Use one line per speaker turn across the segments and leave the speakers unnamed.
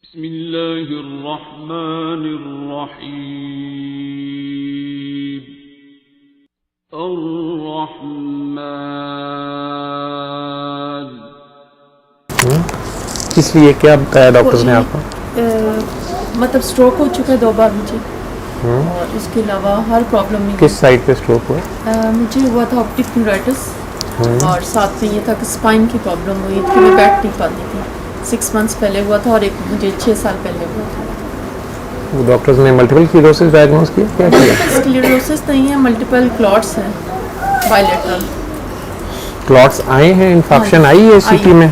بسم اللہ الرحمن الرحیم الرحمن.
کس لیے کیا بتایا ڈاکٹرز نے آپ کو؟
مطلب سٹروک ہو چکا ہے 2 بار مجھے، اور اس کے علاوہ ہر پرابلم میں
کس سائڈ پہ اسٹروک ہوا؟
مجھے ہوا تھا آپٹک نیورائٹس، اور ساتھ میں یہ تھا کہ اسپائن کی پرابلم ہوئی کہ میں بیٹھ نہیں پاتی تھی. 6 months پہلے ہوا تھا، اور ایک مجھے 6 سال پہلے ہوا تھا.
وہ ڈاکٹرز نے ملٹیپل اسکلیروسس ڈائگنوز کیا؟ کیا
ملٹیپل اسکلیروسس نہیں ہے، ملٹیپل کلاٹس ہیں، بائیلیٹرل
کلاٹس آئے ہیں، انفیکشن آئی ہے سی ٹی میں.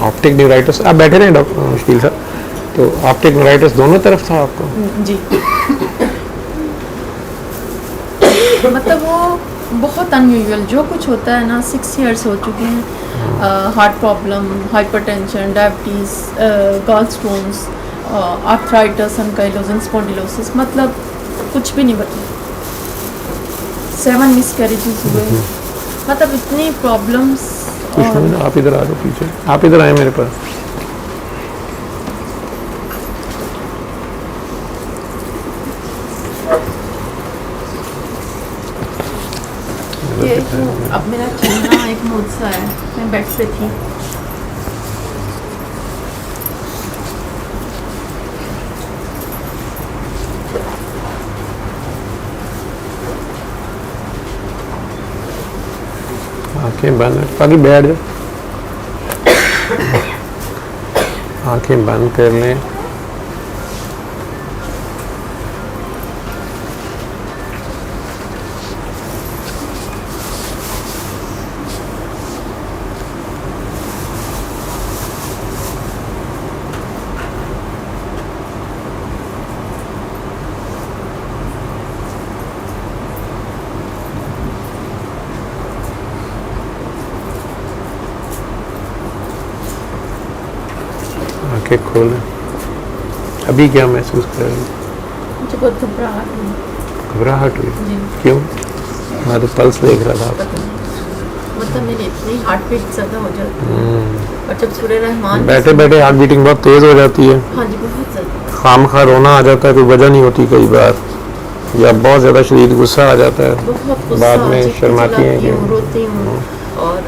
آپٹک نیورائٹس، آپ بیٹھے رہے ڈاکٹر مشکل صاحب. تو آپٹک نیورائٹس دونوں طرف تھا آپ کو؟
جی. مطلب وہ بہت انیوژل جو کچھ ہوتا ہے نا. 6 years ہو چکے ہیں. Heart problem, hyper tension, diabetes, گال اسٹونس، آرتھرائٹس، انکائلوزنگ اسپونڈیلوسس، مطلب کچھ بھی نہیں بچا. 7 miscarriages ہوئے، مطلب اتنی پرابلمس.
آپ ادھر آ جاؤ پیچھے، آپ ادھر آئے میرے پاس.
اب میرا چلنا ایک معجزہ ہے. میں بیڈ پہ تھی،
آنکھیں بند، باقی بیٹھ جاؤ، آنکھیں بند کر لیں. آنکھیں کھولیں. ابھی کیا محسوس کر رہے ہیں؟
مجھے بہت گھبراہٹ ہوئی.
گھبراہٹ ہوئی؟
جی.
کیوں؟ میں تو پلس دیکھ رہا تھا.
مطلب میری اتنی ہارٹ بیٹ زیادہ ہو جاتی ہے، اور جب سورہ رحمان
بیٹھے بیٹھے ہارٹ بیٹنگ بہت تیز ہو جاتی ہے.
ہاں جی بہت زیادہ.
خام خواہ رونا آ جاتا ہے، کوئی وجہ نہیں ہوتی کئی بار، یا بہت زیادہ شدید غصہ آ جاتا ہے،
بہت غصہ،
بعد میں
چیختی
شرماتی ہیں
چلاتی
کہ
ہوں، روتی ہوں، اور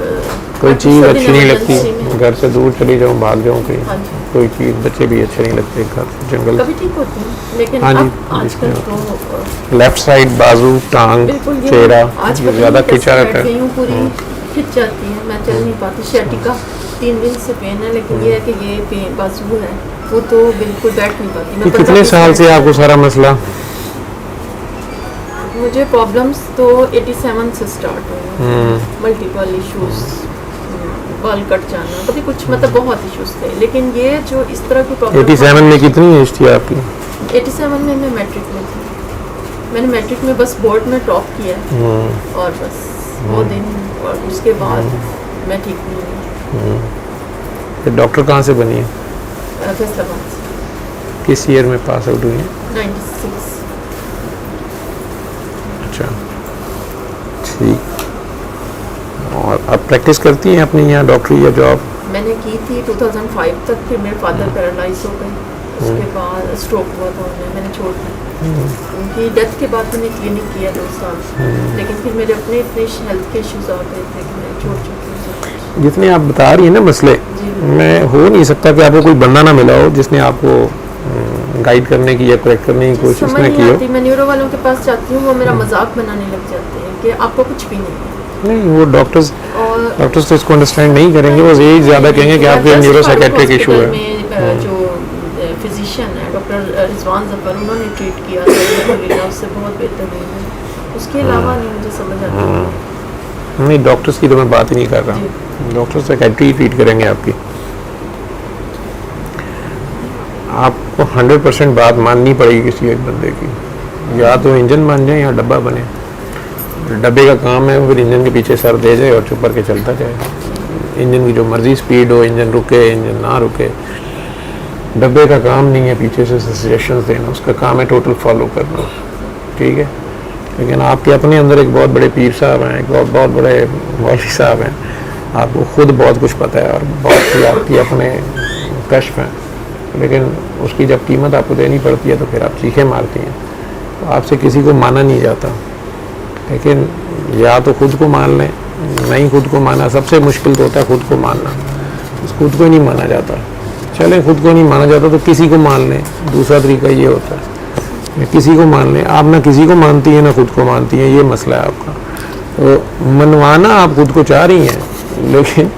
کوئی چیز اچھی نہیں لگتی،
ایمرجنسی میں.
گھر سے دور چلی جاؤں، بھاگ جاؤں کہیں.
ہاں جی.
کوئی چیز، بچے بھی اچھے نہیں لگتے، گھر جنگل.
کبھی ٹھیک ہوتی ہیں، لیکن
ہاں جی،
اب آج کل تو
لیفٹ سائڈ بازو، ٹانگ،
بالکل
چہرہ
آج کل
زیادہ کھچا
بیٹھ
رہتا ہے.
گئی ہوں، پوری کھچ جاتی ہے، میں چل نہیں پاتی. شیٹیکا 3 دن سے پین ہے، لیکن یہ ہے کہ یہ پین بازو ہے وہ تو بالکل بیٹھ نہیں پاتی. میں
کتنے سال سے آپ کو سارا مسئلہ؟
مجھے پرابلمس تو 87 سے سٹارٹ ہوئے. ملٹیپل ایشوز، بال کٹ جانا، کبھی کچھ، مطلب بہت ایشوز تھے. لیکن یہ جو اس طرح کی پرابلم
87 میں کتنی ایج تھی آپ کی؟
87 میں میٹرک میں تھی. میں نے میٹرک میں بس بورڈ میں ٹاپ کیا، اور بس وہ دن، اور اس کے بعد میں ٹھیک نہیں ہوئی.
پھر ڈاکٹر کہاں سے بنی ہے؟
فیصل آباد سے.
کس ایئر میں پاس آؤٹ ہوئی ہیں؟
96.
اچھا ٹھیک. اور اب پریکٹس کرتی ہیں اپنی یہاں ڈاکٹری یا جاب؟
میں نے کی تھی 2005 تک، پھر میرے فادر پیرالائز ہو گئے. اس کے بعد اسٹروک ہوا تھا انہیں، میں نے چھوڑ دی. ان کی ڈیتھ کے بعد میں نے کلینک کیا 2 سال، لیکن پھر میرے اپنے اتنے ہیلتھ کے ایشوز آ گئے تھے کہ میں چھوڑ چکی ہوں.
جتنے آپ بتا رہی ہیں نا مسئلے، میں ہو نہیں سکتا کہ آپ کو کوئی بندہ نہ ملا ہو جس نے آپ کو گائیڈ کرنے کی یا کریکٹ کرنے کی کوشش نہ کی ہو.
میں نیورو والوں کے پاس جاتی ہوں، وہ میرا مذاق بنانے لگ جاتے ہیں کہ آپ کو کچھ بھی نہیں ہے.
نہیں، وہ ڈاکٹرز تو اس کو انڈرسٹینڈ نہیں کریں گے، وہ یہی زیادہ کہیں گے کہ آپ کے نیورو سائیکیٹرک ایشو ہے.
جو فزیشین ہے ڈاکٹر رضوان ظفر، انہوں نے ٹریٹ کیا تھا، اس سے بہت بہتر ہوئی ہے. اس کے علاوہ نہیں مجھے سمجھ آتی.
نہیں، ڈاکٹرز کی تو میں بات ہی نہیں کر رہا ہوں. ڈاکٹر سائیکیٹری ٹریٹ کریں گے آپ کی. آپ کو 100% بات ماننی پڑے گی کسی ایک بندے کی. یا تو انجن بن جائیں یا ڈبہ بنے. ڈبے کا کام ہے پھر انجن کے پیچھے سر دے جائے اور چپ کر کے چلتا جائے. انجن کی جو مرضی سپیڈ ہو، انجن رکے، انجن نہ رکے. ڈبے کا کام نہیں ہے پیچھے سے سجیشنز دینا، اس کا کام ہے ٹوٹل فالو کرنا. ٹھیک ہے. لیکن آپ کے اپنے اندر ایک بہت بڑے پیر صاحب ہیں، ایک بہت بڑے مولوی صاحب ہیں. آپ کو خود بہت کچھ پتہ ہے، اور بہت ہی آپ کی اپنے کشف ہیں, لیکن اس کی جب قیمت آپ کو دینی پڑتی ہے تو پھر آپ چیخیں مارتی ہیں. تو آپ سے کسی کو مانا نہیں جاتا, لیکن یا تو خود کو مان لیں. نہیں خود کو مانا, سب سے مشکل تو ہوتا ہے خود کو ماننا, خود کو نہیں مانا جاتا. چلیں خود کو نہیں مانا جاتا تو کسی کو مان لیں. دوسرا طریقہ یہ ہوتا ہے کسی کو مان لیں. آپ نہ کسی کو مانتی ہیں نہ خود کو مانتی ہیں, یہ مسئلہ ہے آپ کا. تو منوانا آپ خود کو چاہ رہی ہیں, لیکن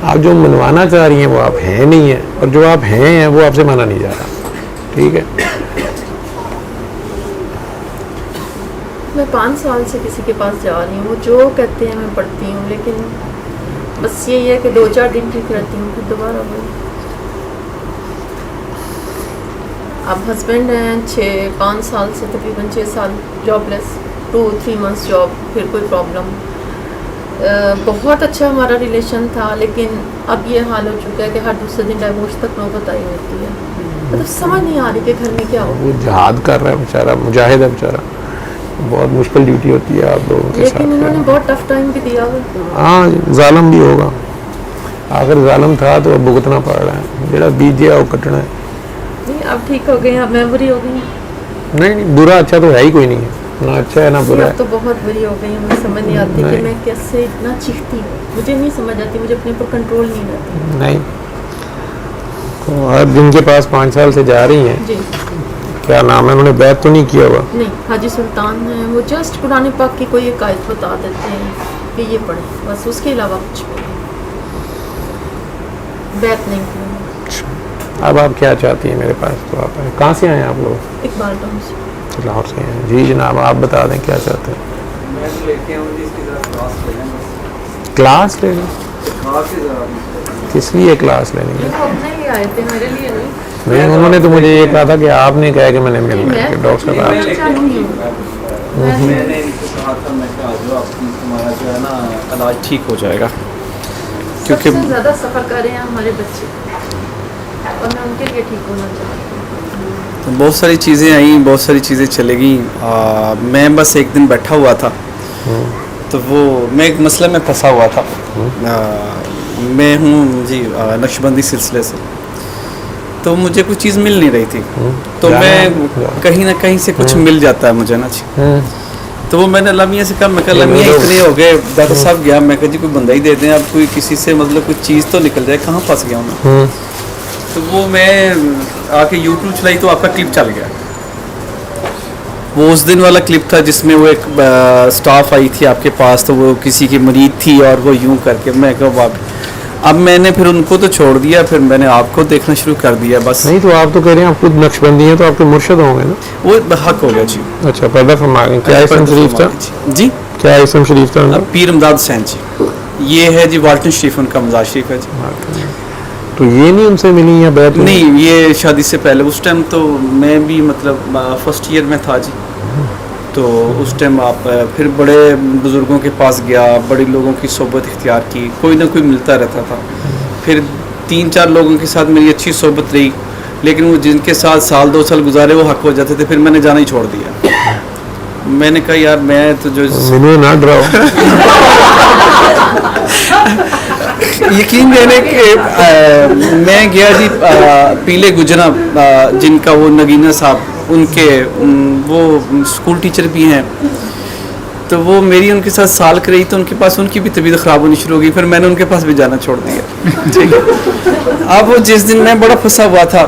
آپ جو منوانا چاہ رہی ہیں وہ آپ ہیں نہیں ہیں, اور جو آپ ہیں وہ آپ سے مانا نہیں جا رہا. ٹھیک ہے,
میں 5 سال سے کسی کے پاس جا رہی ہوں, وہ جو کہتے ہیں میں پڑھتی ہوں, لیکن بس یہی ہے کہ 2-4 دن ٹھیک رہتی ہوں, پھر دوبارہ وہی. اب ہسبینڈ ہیں 5 سال سے, تقریباً 6 سال جاب لیس, 2-3 منتھس جاب, پھر کوئی پرابلم. بہت اچھا ہمارا ریلیشن تھا, لیکن اب یہ حال ہو چکا ہے کہ ہر دوسرے دن ڈائیورس تک نوبت آئی ہوتی ہے. مطلب سمجھ نہیں آ رہی کہ گھر میں کیا ہو.
وہ جہاد کر رہا ہے بیچارہ, مجاہد ہے بیچارہ, بہت مشکل ڈیوٹی ہوتی ہے آپ لوگوں کے ساتھ.
لیکن انہوں نے بہت ٹف ٹائم بھی دیا ہوا.
ہاں ظالم بھی ہوگا, اگر ظالم تھا تو اب بھگتنا پڑ رہا ہے, جڑا بیج گیا وہ کٹنا ہے.
نہیں اب ٹھیک ہو گئے, اب میں بری ہو گئی.
نہیں برا اچھا تو ہے ہی کوئی نہیں ہے, نہ اچھا ہے نہ برا ہے.
اب تو بہت بری ہو گئی, مجھے سمجھ نہیں آتی کہ میں کیسے اتنا چیختی ہوں. مجھے نہیں سمجھ آتی, مجھے اپنے اوپر کنٹرول نہیں رہتا.
نہیں اور جن کے پاس 5 سال سے جا رہی ہیں,
جی
کیا نام ہے, انہوں نے بیعت تو نہیں کیا ہوا؟
نہیں, حاجی سلطان ہیں, وہ جسٹ قرآن پاک کی کوئی ایک آیت بتا دیتے ہیں کہ یہ پڑھیں, بس اس کے علاوہ کچھ بھی نہیں. بیعت نہیں کی.
اب آپ کیا چاہتی ہیں میرے پاس؟ تو آپ کہاں سے آئے ہیں آپ لوگ؟
اقبال ٹاؤن سے.
لاہور سے ہیں. جی جناب آپ بتا دیں کیا چاہتے ہیں. کلاس لے لیں. کس لیے کلاس لینی ہے؟
وہ اپنے لیے آئے تھے, میرے لیے نہیں.
نہیں, انہوں نے تو مجھے یہ کہا تھا کہ آپ نے کہا کہ میں نے ملنا ہے, کہ ڈاکٹر صاحب آپ
میں چاہتی ہوں.
میں نے ان کو کہا تھا, میں کہا جو آپ تمہارا جو ہے نا علاج ٹھیک ہو جائے گا,
سب سے زیادہ سفر کر رہے ہیں ہمارے بچے, اور میں ان کے لیے ٹھیک ہونا چاہتی ہوں.
بہت ساری چیزیں آئیں, بہت ساری چیزیں چلے گئیں. میں بس ایک دن بیٹھا ہوا تھا, تو وہ میں ایک مسئلے میں پھنسا ہوا تھا. میں ہوں جی نقشبندی سلسلے سے, تو مجھے کچھ چیز مل نہیں رہی تھی, تو میں کہیں نہ کہیں سے کچھ مل جاتا ہے مجھے نا جی. تو وہ میں نے لمحے سے کہا, میں کہا لمحے اتنے ہو گئے, ڈاکٹر صاحب گیا, میں کہا جی کوئی بندہ ہی دے دیں, اب کوئی کسی سے مطلب کوئی چیز تو نکل جائے, کہاں پھنس گیا ہوں میں. تو وہ میں آ کے یوٹیوب چلائی تو آپ کا کلپ چل گیا. وہ اس دن والا کلپ تھا جس میں وہ ایک سٹاف آئی تھی آپ کے پاس, تو وہ کسی کی مرید تھی, اور وہ یوں کر کے, میں کہا اب میں نے پھر ان کو تو چھوڑ دیا, پھر میں نے آپ کو دیکھنا شروع کر دیا بس.
نہیں تو آپ تو کہہ رہے ہیں آپ خود نقشبندی ہیں, تو آپ کے مرشد ہوں گے نا.
وہ حق ہو گیا جی.
اچھا پردہ فرما گئے. کیا اسم شریف تھا
جی؟
کیا اسم شریف تھا؟
پیر امداد حسین جی. یہ ہے جی والٹن شریف, ان کا مزار شریف ہے جی.
تو یہ نہیں ان سے ملی یا بیعت؟
نہیں, یہ شادی سے پہلے, اس ٹائم تو میں بھی مطلب فرسٹ ایئر میں تھا جی. تو اس ٹائم آپ پھر بڑے بزرگوں کے پاس گیا, بڑے لوگوں کی صحبت اختیار کی, کوئی نہ کوئی ملتا رہتا تھا. پھر 3-4 لوگوں کے ساتھ میری اچھی صحبت رہی, لیکن وہ جن کے ساتھ 1-2 سال گزارے وہ حق ہو جاتے تھے, پھر میں نے جانا ہی چھوڑ دیا. میں نے کہا یار میں تو جو
نہ ڈراؤ.
یقین دینے کہ میں گیا جی پیلے گجرا, جن کا وہ نگینہ صاحب, ان کے وہ اسکول ٹیچر بھی ہیں, تو وہ میری ان کے ساتھ سال کر رہی, تو ان کے پاس ان کی بھی طبیعت خراب ہونی شروع ہو گئی, پھر میں نے ان کے پاس بھی جانا چھوڑ دیا. ٹھیک ہے. اب وہ جس دن میں بڑا پھنسا ہوا تھا,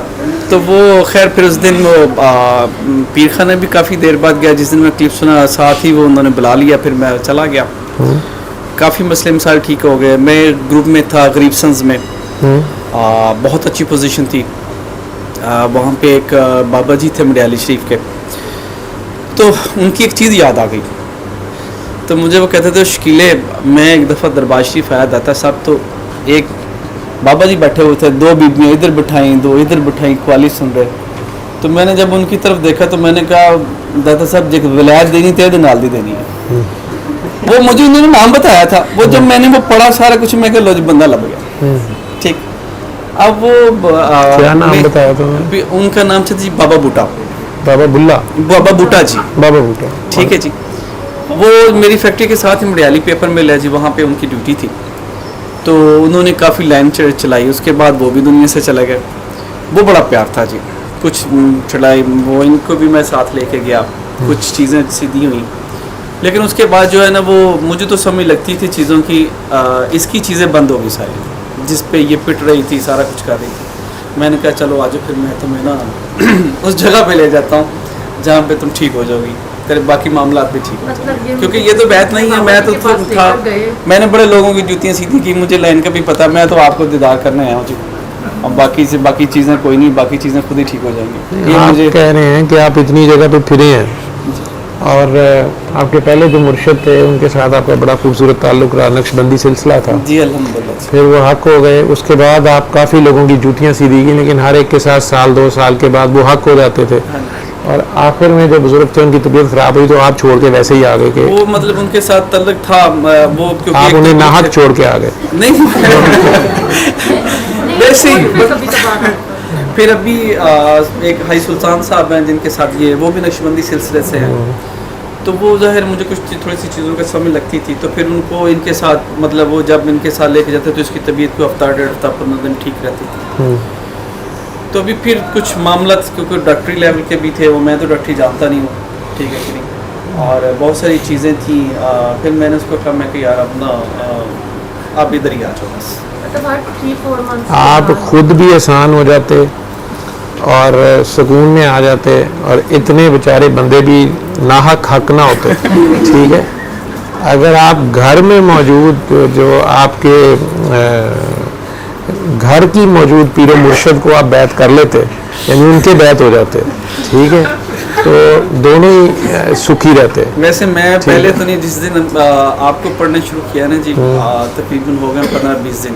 تو وہ خیر پھر اس دن وہ پیر خانہ بھی کافی دیر بعد گیا, جس دن میں کلپ سنا, ساتھ ہی وہ انہوں نے بلا لیا, پھر میں چلا گیا. کافی مسئلے مسائل ٹھیک ہو گئے. میں گروپ میں تھا غریب سنز میں, بہت اچھی پوزیشن تھی وہاں پہ. ایک بابا جی تھے مڈیالی شریف کے, تو ان کی ایک چیز یاد آ گئی. تو مجھے وہ کہتے تھے شکیلے, میں ایک دفعہ دربار شریف آیا داتا صاحب, تو ایک بابا جی بیٹھے ہوئے تھے, 2 بیبیاں ادھر بٹھائیں, 2 ادھر بٹھائیں, قوالی سن رہے. تو میں نے جب ان کی طرف دیکھا تو میں نے کہا داتا صاحب جی ولایت دینی تھی, نال دی دینی ہے. وہ مجھے انہوں نے نام بتایا تھا, وہ جب میں نے وہ پڑھا سارا کچھ, میں کہ لو جی بندہ لگ گیا. ٹھیک. اب وہ
کیا نام بتایا تھا؟
ان کا نام تھا جی بابا بوٹا.
بابا بلا,
بابا بوٹا جی.
بابا بوٹا.
ٹھیک ہے جی. وہ میری فیکٹری کے ساتھ ہی مڈیالی پیپر مل ہے جی, وہاں پہ ان کی ڈیوٹی تھی. تو انہوں نے کافی لائن چلائی, اس کے بعد وہ بھی دنیا سے چلے گئے. وہ بڑا پیار تھا جی. کچھ چڑھائی وہ ان کو بھی میں ساتھ لے کے گیا, کچھ چیزیں سیدھی ہوئیں, لیکن اس کے بعد جو ہے نا وہ مجھے تو سمجھ لگتی تھی چیزوں کی, اس کی چیزیں بند ہو گئی ساری, جس پہ یہ پٹ رہی تھی سارا کچھ کر رہی تھی. میں نے کہا چلو آج پھر میں تمہیں نا اس جگہ پہ لے جاتا ہوں جہاں پہ تم ٹھیک ہو جاؤ گی, تیرے باقی معاملات بھی ٹھیک ہو جائیں, کیونکہ یہ تو بات نہیں ہے. میں تو تھا, میں نے بڑے لوگوں کی جوتیاں سیدھی کی, مجھے لائن کا بھی پتا, میں تو آپ کو دیدار کرنے آیا ہوں جی. اب باقی چیزیں کوئی نہیں, باقی چیزیں خود ہی ٹھیک ہو جائیں گی. یہ
آپ
مجھے
کہہ رہے ہیں کہ آپ اتنی جگہ پہ پھرے ہیں, اور آپ کے پہلے جو مرشد تھے ان کے ساتھ آپ کا بڑا خوبصورت تعلق رہا, نقشبندی سلسلہ تھا,
جی الحمدللہ.
پھر وہ حق ہو گئے. اس کے بعد آپ کافی لوگوں کی جوتیاں سیدھی کی, لیکن ہر ایک کے ساتھ سال 2 سال کے بعد وہ حق ہو جاتے تھے, اور آخر میں جو بزرگ تھے ان کی طبیعت خراب ہوئی تو آپ چھوڑ کے ویسے ہی آ گئے. کہ
وہ مطلب ان کے ساتھ تعلق تھا وہ, کیونکہ
آپ انہیں ناحق چھوڑ کے آ گئے.
نہیں ویسے ہی. پھر ابھی ایک حاجی سلطان صاحب ہیں جن کے ساتھ یہ, وہ بھی نقشبندی سلسلے سے ہیں, تو وہ ظاہر مجھے کچھ تھوڑی سی چیزوں کا سمجھ لگتی تھی, تو پھر ان کو ان کے ساتھ مطلب وہ جب ان کے ساتھ لے کے جاتے تو اس کی طبیعت کو ہفتہ 1.5 دن ٹھیک رہتی تھی. تو ابھی پھر کچھ معاملات کیونکہ ڈاکٹری لیول کے بھی تھے, وہ میں تو ڈاکٹری جانتا نہیں ہوں, ٹھیک ہے کہ نہیں, اور بہت ساری چیزیں تھیں. پھر میں نے اس کو کہا میں کہ یار اپنا آپ ادھر ہی آ جاؤ بس.
آپ خود بھی آسان ہو جاتے اور سکون میں آ جاتے, اور اتنے بیچارے بندے بھی ناحق حق نہ ہوتے. ٹھیک ہے, اگر آپ گھر میں موجود جو آپ کے گھر کی موجود پیر و مرشد کو آپ بیعت کر لیتے, یعنی ان کے بیعت ہو جاتے, ٹھیک ہے, تو دونوں ہی سکھی رہتے.
ویسے میں پہلے تو نہیں, جس دن آپ کو پڑھنا شروع کیا نا جی, تقریباً ہو گئے 15-20 دن,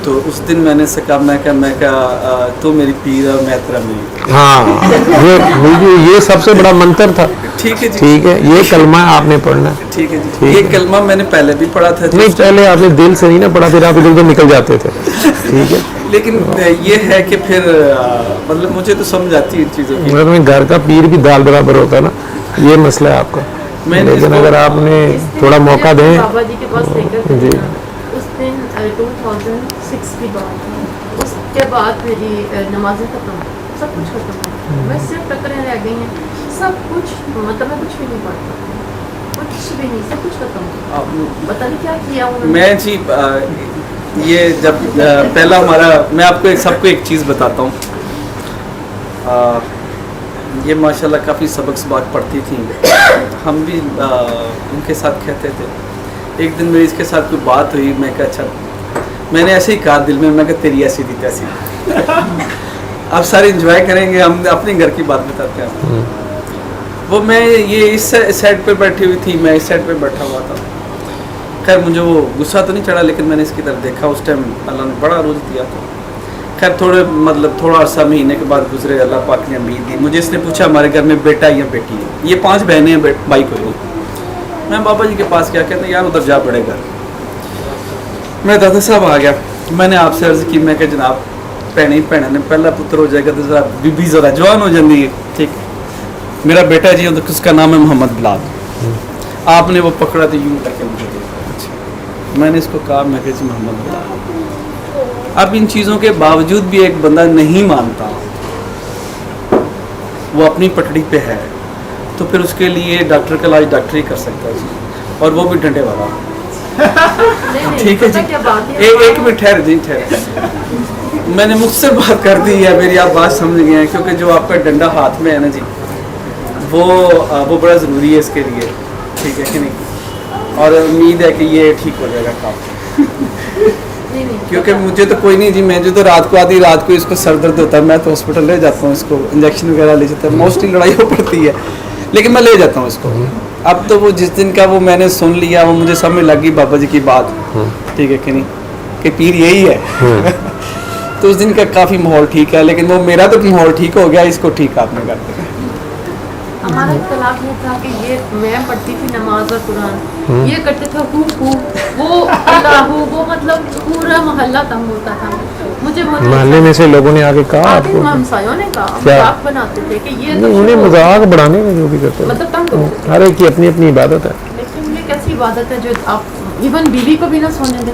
تو اس دن میں نے سے کہا میں کہا تو میری پیر اور میں تیرا میر.
ہاں, یہ سب سے بڑا منتر تھا.
ٹھیک ہے جی,
ٹھیک ہے, یہ کلمہ آپ نے پڑھنا ہے.
ٹھیک ہے جی, یہ کلمہ میں نے پہلے بھی پڑھا تھا.
نہیں, پہلے آپ نے دل سے نہیں نا پڑھا, پھر آپ ادھر ادھر نکل جاتے تھے. ٹھیک ہے,
لیکن یہ ہے کہ پھر مطلب مجھے تو سمجھ آتی ہے چیزوں کی.
مطلب گھر کا پیر بھی دال برابر ہوتا ہے نا, یہ مسئلہ ہے آپ کا. لیکن اگر آپ نے تھوڑا موقع دیں.
بابا جی کے پاس لے کر
جی,
اس دن 2006 کی بات ہے, اس کے بعد میری نمازیں ختم, سب کچھ ختم ہو, میں صرف ٹکریں رہ گئی ہیں, سب کچھ مطلب میں کچھ بھی نہیں پڑھتا, کچھ بھی نہیں, سب کچھ ختم ہو. پتہ نہیں کیا کیا انہوں نے.
میں جی یہ جب پہلا ہمارا, میں آپ کو سب کو ایک چیز بتاتا ہوں, یہ ماشاءاللہ کافی سبق پڑھتی تھیں, ہم بھی ان کے ساتھ کہتے تھے. ایک دن میری اس کے ساتھ کوئی بات ہوئی, میں کہا اچھا, میں نے ایسے ہی کہا دل میں کہ تیری ایسی تھی تیسی. آپ سارے انجوائے کریں گے, ہم اپنے گھر کی بات بتاتے ہیں. وہ میں یہ اس سائڈ پہ بیٹھی ہوئی تھی, میں اس سائڈ پہ بیٹھا ہوا تھا. خیر مجھے وہ غصہ تو نہیں چڑھا, لیکن میں نے اس کی طرف دیکھا, اس ٹائم اللہ نے بڑا روز دیا تھا. خیر تھوڑا عرصہ مہینے کے بعد گزرے, اللہ پاک نے امید دی. مجھے اس نے پوچھا ہمارے گھر میں بیٹا یا بیٹی ہے, یہ 5 بہنیں ہیں, بھائی کوئی نہیں. میں بابا جی کے پاس کیا کہتے ہیں, یار ادھر جا بڑے گھر. میں دادا صاحب آ گیا, میں نے آپ سے عرض کی, میں کہ جناب بھੈਣਾਂ نے پہلا پتر ہو جائے گا تو ذرا بیبی ذرا جوان ہو جاتی ہے, ٹھیک, میرا بیٹا جی اس کا نام ہے محمد بلال. آپ نے وہ پکڑا تو یوں کر کے مجھے دیکھا. میں نے اس کو کہا, میں کہ جی محمد بلال. اب ان چیزوں کے باوجود بھی ایک بندہ نہیں مانتا, وہ اپنی پٹڑی پہ ہے, تو پھر اس کے لیے ڈاکٹر کا علاج ڈاکٹر ہی کر سکتا ہے جی, اور وہ بھی ڈنڈے والا. ٹھیک ہے جی, ایک منٹ ٹھہر جی, میں نے مجھ سے بات کر دی ہے, میری آپ بات سمجھ گئے ہیں, کیونکہ جو آپ کا ڈنڈا ہاتھ میں ہے نا جی, وہ بڑا ضروری ہے اس کے لیے, ٹھیک ہے کہ نہیں, اور امید ہے کہ یہ ٹھیک ہو جائے گا کام. کیونکہ مجھے تو کوئی نہیں جی, میں جو تو رات کو آدھی رات کو اس کو سر درد ہوتا ہے, میں تو ہاسپٹل لے جاتا ہوں, اس کو انجیکشن وغیرہ لے جاتا ہوں, موسٹلی لڑائی ہو پڑتی ہے, لیکن میں لے جاتا ہوں اس کو. اب تو وہ جس دن کا وہ میں نے سن لیا, وہ مجھے سمجھ لگی بابا جی کی بات, ٹھیک ہے کہ نہیں, کہ پیر یہی ہے. تو اس دن کا کافی ماحول ٹھیک ہے, لیکن وہ میرا تو ماحول ٹھیک ہو گیا, اس کو ٹھیک آپ نے کر دیا.
ہمارا اختلاف یہ تھا کہ یہ میں پڑھتی تھی نماز اور قرآن, یہ کرتے تھے وہ اللہ, وہ مطلب پورا محلہ تنگ ہوتا تھا. مجھے
محلے میں سے لوگوں نے آگے کہا, آپ کو
ہمسایوں نے کہا, مذاق بناتے تھے کہ یہ
انہیں مذاق بڑھانے میں جو بھی کرتے ہیں,
مطلب تنگ ہوتے,
ہر ایک کی اپنی اپنی عبادت ہے.
لیکن یہ کیسی عبادت ہے جو آپ ایون بیوی کو بھی نہ سونے دیں.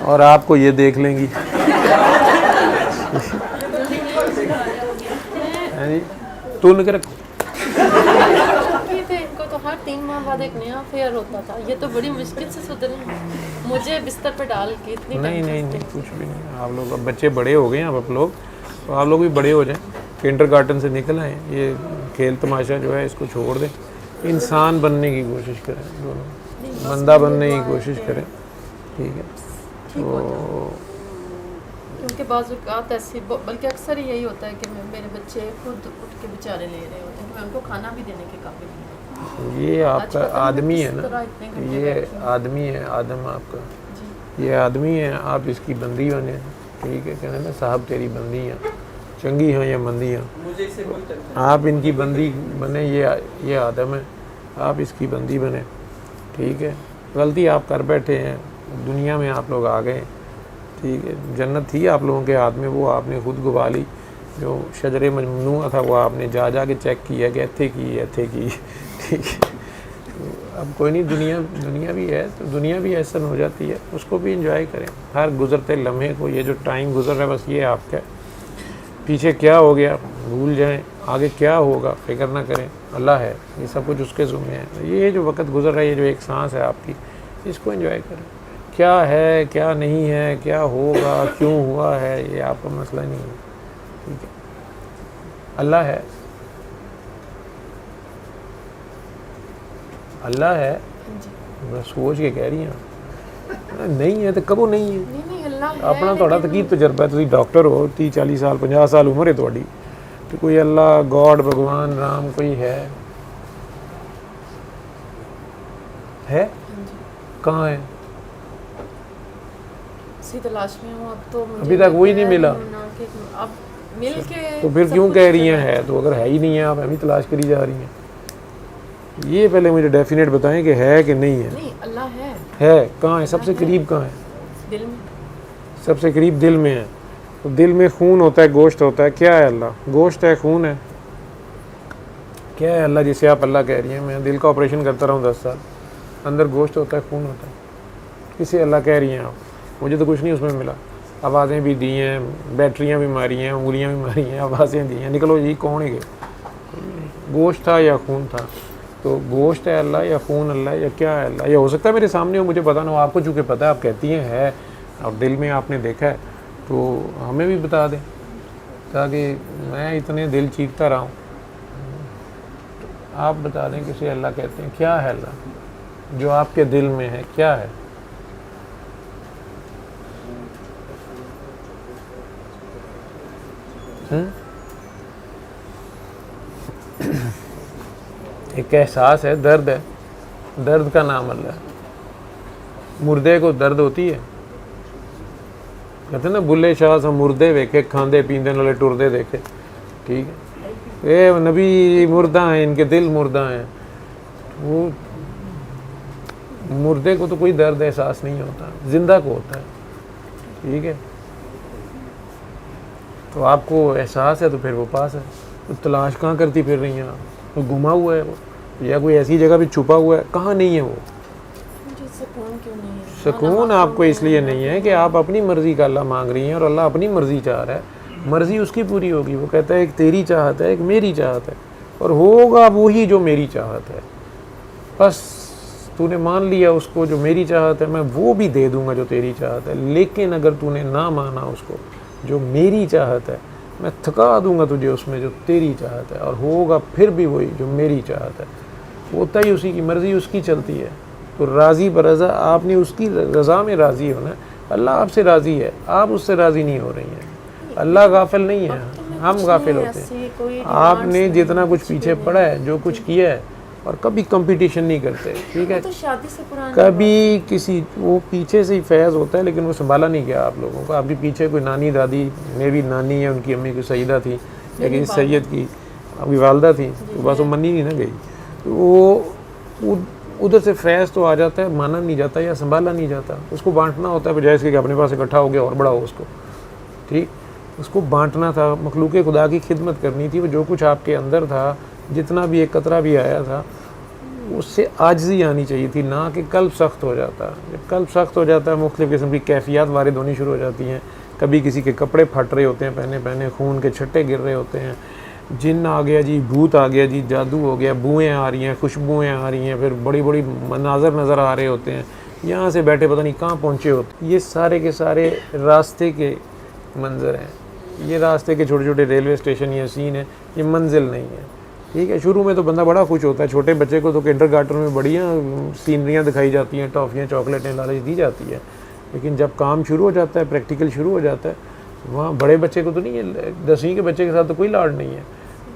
اور آپ کو یہ دیکھ لیں گی. تون کے رکھو.
ان کو تو ہر 3 ماہ بعد ایک نیا افیئر ہوتا تھا. یہ تو بڑی مشکل سے سدھرے مجھے بستر پہ ڈال کے اتنی.
نہیں کچھ بھی نہیں. آپ لوگ اب بچے بڑے ہو گئے ہیں. اب لوگ تو آپ لوگ بھی بڑے ہو جائیں, کنڈر گارٹن سے نکل آئیں. یہ کھیل تماشا جو ہے اس کو چھوڑ دیں, انسان بننے کی کوشش کریں. دونوں بندہ بننے کی کوشش کریں. ٹھیک ہے. تو
کیونکہ بعض اوقات ایسی, بلکہ اکثر یہی ہوتا ہے کہ میرے بچے خود اٹھ کے بیچارے لے رہے ہوتے ہیں, میں ان کو کھانا بھی دینے کے قابل نہیں.
یہ آپ کا آدمی ہے نا, یہ آدمی ہے, آدم آپ کا, یہ آدمی ہے. آپ اس کی بندی بنے. ٹھیک ہے. کہنا نا صاحب تیری بندی ہیں, چنگی ہیں یا مندی ہیں, آپ ان کی بندی بنے. یہ آدم ہے, آپ اس کی بندی بنے. ٹھیک ہے. غلطی آپ کر بیٹھے ہیں, دنیا میں آپ لوگ آ گئے. ٹھیک ہے. جنت تھی آپ لوگوں کے ہاتھ میں, وہ آپ نے خود گوا لی. جو شجر ممنوع تھا وہ آپ نے جا کے چیک کیا کہ ایتھے کی. ٹھیک ہے. اب کوئی نہیں, دنیا بھی ہے تو دنیا بھی ایسا ہو جاتی ہے, اس کو بھی انجوائے کریں. ہر گزرتے لمحے کو, یہ جو ٹائم گزر رہا ہے بس یہ آپ کا, پیچھے کیا ہو گیا بھول جائیں, آگے کیا ہوگا فکر نہ کریں. اللہ ہے, یہ سب کچھ اس کے ذمہ ہے. یہ جو وقت گزر رہا ہے, یہ جو ایک سانس ہے آپ کی, اس کو انجوائے کریں. کیا ہے کیا نہیں ہے, کیا ہوگا کیوں ہوا ہے, یہ آپ کا مسئلہ نہیں ہے. ٹھیک ہے. اللہ ہے, اللہ ہے. میں سوچ کے کہہ رہی ہوں, نہیں ہے تو کبو نہیں ہے. اپنا تھوڑا تقید تجربہ ہے. تھی ڈاکٹر ہو, 30-40 سال 50 سال عمر ہے تھوڑی, تو کوئی اللہ گاڈ بھگوان رام کوئی ہے کہاں ہے؟
تلاش میں ہوں. اب تو
ابھی تک وہی نہیں ملا.
اب مل کے
تو پھر کیوں کہہ رہی ہیں؟ تو اگر ہے ہی نہیں ہے, آپ ابھی تلاش کری جا رہی ہیں. یہ پہلے مجھے ڈیفینیٹ بتائیں کہ ہے کہ نہیں ہے.
نہیں, اللہ
ہے. کہاں ہے؟ سب سے قریب کہاں ہے؟
دل میں.
سب سے قریب دل میں ہے. تو دل میں خون ہوتا ہے, گوشت ہوتا ہے. کیا ہے اللہ؟ گوشت ہے, خون ہے. کیا ہے اللہ جسے آپ اللہ کہہ رہی ہیں؟ میں دل کا آپریشن کرتا رہا ہوں 10 سال, اندر گوشت ہوتا ہے, خون ہوتا ہے. کسے اللہ کہہ رہی ہیں آپ؟ مجھے تو کچھ نہیں اس میں ملا. آوازیں بھی دی ہیں, بیٹریاں بھی ماری ہیں, انگلیاں بھی ماری ہیں, آوازیں دی ہیں. نکلو جی, کون ہے گئے؟ گوشت تھا یا خون تھا؟ تو گوشت ہے اللہ یا خون اللہ ہے یا کیا ہے اللہ؟ یہ ہو سکتا ہے میرے سامنے ہو, مجھے پتا نہ ہو. آپ کو چونکہ پتہ ہے, آپ کہتی ہیں ہے, اور دل میں آپ نے دیکھا ہے, تو ہمیں بھی بتا دیں تاکہ میں اتنے دل چیرتا رہا ہوں. آپ بتا دیں کسے اللہ کہتے ہیں. کیا ہے اللہ جو آپ کے دل میں ہے؟ کیا ہے؟ ایک احساس ہے, درد ہے, درد کا نام اللہ ہے. مردے کو درد ہوتی ہے. کہتے ہیں نا بلے شاہ سے مردے ویکھے, کھاندے پیندے نالے ٹردے دیکھے. ٹھیک ہے. اے نبی مردہ ہیں, ان کے دل مردہ ہیں. وہ مردے کو تو کوئی درد احساس نہیں ہوتا, زندہ کو ہوتا ہے. ٹھیک ہے. تو آپ کو احساس ہے تو پھر وہ پاس ہے. تو تلاش کہاں کرتی پھر رہی ہیں آپ؟ وہ گما ہوا ہے وہ, یا کوئی ایسی جگہ پہ چھپا ہوا ہے. کہاں نہیں ہے وہ؟
سکون کیوں نہیں ہے؟
سکون آپ کو اس لیے نہیں ہے کہ آپ اپنی مرضی کا اللہ مانگ رہی ہیں, اور اللہ اپنی مرضی چاہ رہا ہے. مرضی اس کی پوری ہوگی. وہ کہتا ہے ایک تیری چاہت ہے, ایک میری چاہت ہے, اور ہوگا وہی جو میری چاہت ہے. بس تو نے مان لیا اس کو جو میری چاہت ہے, میں وہ بھی دے دوں گا جو تیری چاہت ہے. لیکن اگر تو نے نہ مانا اس کو جو میری چاہت ہے, میں تھکا دوں گا تجھے اس میں جو تیری چاہت ہے, اور ہوگا پھر بھی وہی جو میری چاہت ہے. ہوتا ہی اسی کی مرضی, اس کی چلتی ہے. تو راضی برضا آپ نے اس کی رضا میں راضی ہونا ہے. اللہ آپ سے راضی ہے, آپ اس سے راضی نہیں ہو رہی ہیں. اللہ غافل نہیں ہے, ہم غافل ہوتے ہیں. آپ نے جتنا کچھ پیچھے پڑا ہے, جو کچھ کیا ہے, اور کبھی کمپٹیشن نہیں کرتے. ٹھیک ہے. کبھی کسی وہ پیچھے سے ہی فیض ہوتا ہے, لیکن وہ سنبھالا نہیں گیا آپ لوگوں کو. آپ کے پیچھے کوئی نانی دادی, میری نانی ہے, ان کی امی کوئی سیدہ تھی, یا کسی سید کی آپ کی والدہ تھی, تو بس وہ منی نہیں نہ گئی. وہ ادھر سے فیض تو آ جاتا ہے, مانا نہیں جاتا یا سنبھالا نہیں جاتا. اس کو بانٹنا ہوتا ہے, بجائے اس کے کہ اپنے پاس اکٹھا ہو گیا اور بڑھاؤ اس کو. ٹھیک. اس کو بانٹنا تھا, مخلوق خدا کی خدمت کرنی تھی. وہ جو کچھ آپ کے اندر تھا, جتنا بھی ایک قطرہ بھی آیا تھا, اس سے عاجزی آنی چاہیے تھی، نہ کہ قلب سخت ہو جاتا. جب قلب سخت ہو جاتا ہے مختلف قسم کی کیفیات وارد ہونی شروع ہو جاتی ہیں. کبھی کسی کے کپڑے پھٹ رہے ہوتے ہیں پہنے خون کے چھٹے گر رہے ہوتے ہیں، جن آ گیا جی، بھوت آ گیا جی، جادو ہو گیا، بوئیں آ رہی ہیں، خوشبوئیں آ رہی ہیں، پھر بڑی بڑی مناظر نظر آ رہے ہوتے ہیں، یہاں سے بیٹھے پتہ نہیں کہاں پہنچے ہوتے ہیں. یہ سارے کے سارے راستے کے منظر ہیں. یہ راستے کے چھوٹے چھوٹے ریلوے اسٹیشن یا سین ہیں، یہ منزل نہیں ہے. ٹھیک ہے، شروع میں تو بندہ بڑا خوش ہوتا ہے. چھوٹے بچے کو تو کنڈر گارٹن میں بڑیاں سینریاں دکھائی جاتی ہیں، ٹافیاں چاکلیٹیں لالچ دی جاتی ہے. لیکن جب کام شروع ہو جاتا ہے، پریکٹیکل شروع ہو جاتا ہے، وہاں بڑے بچے کو تو نہیں ہے. 10ویں کے بچے کے ساتھ تو کوئی لاڈ نہیں ہے.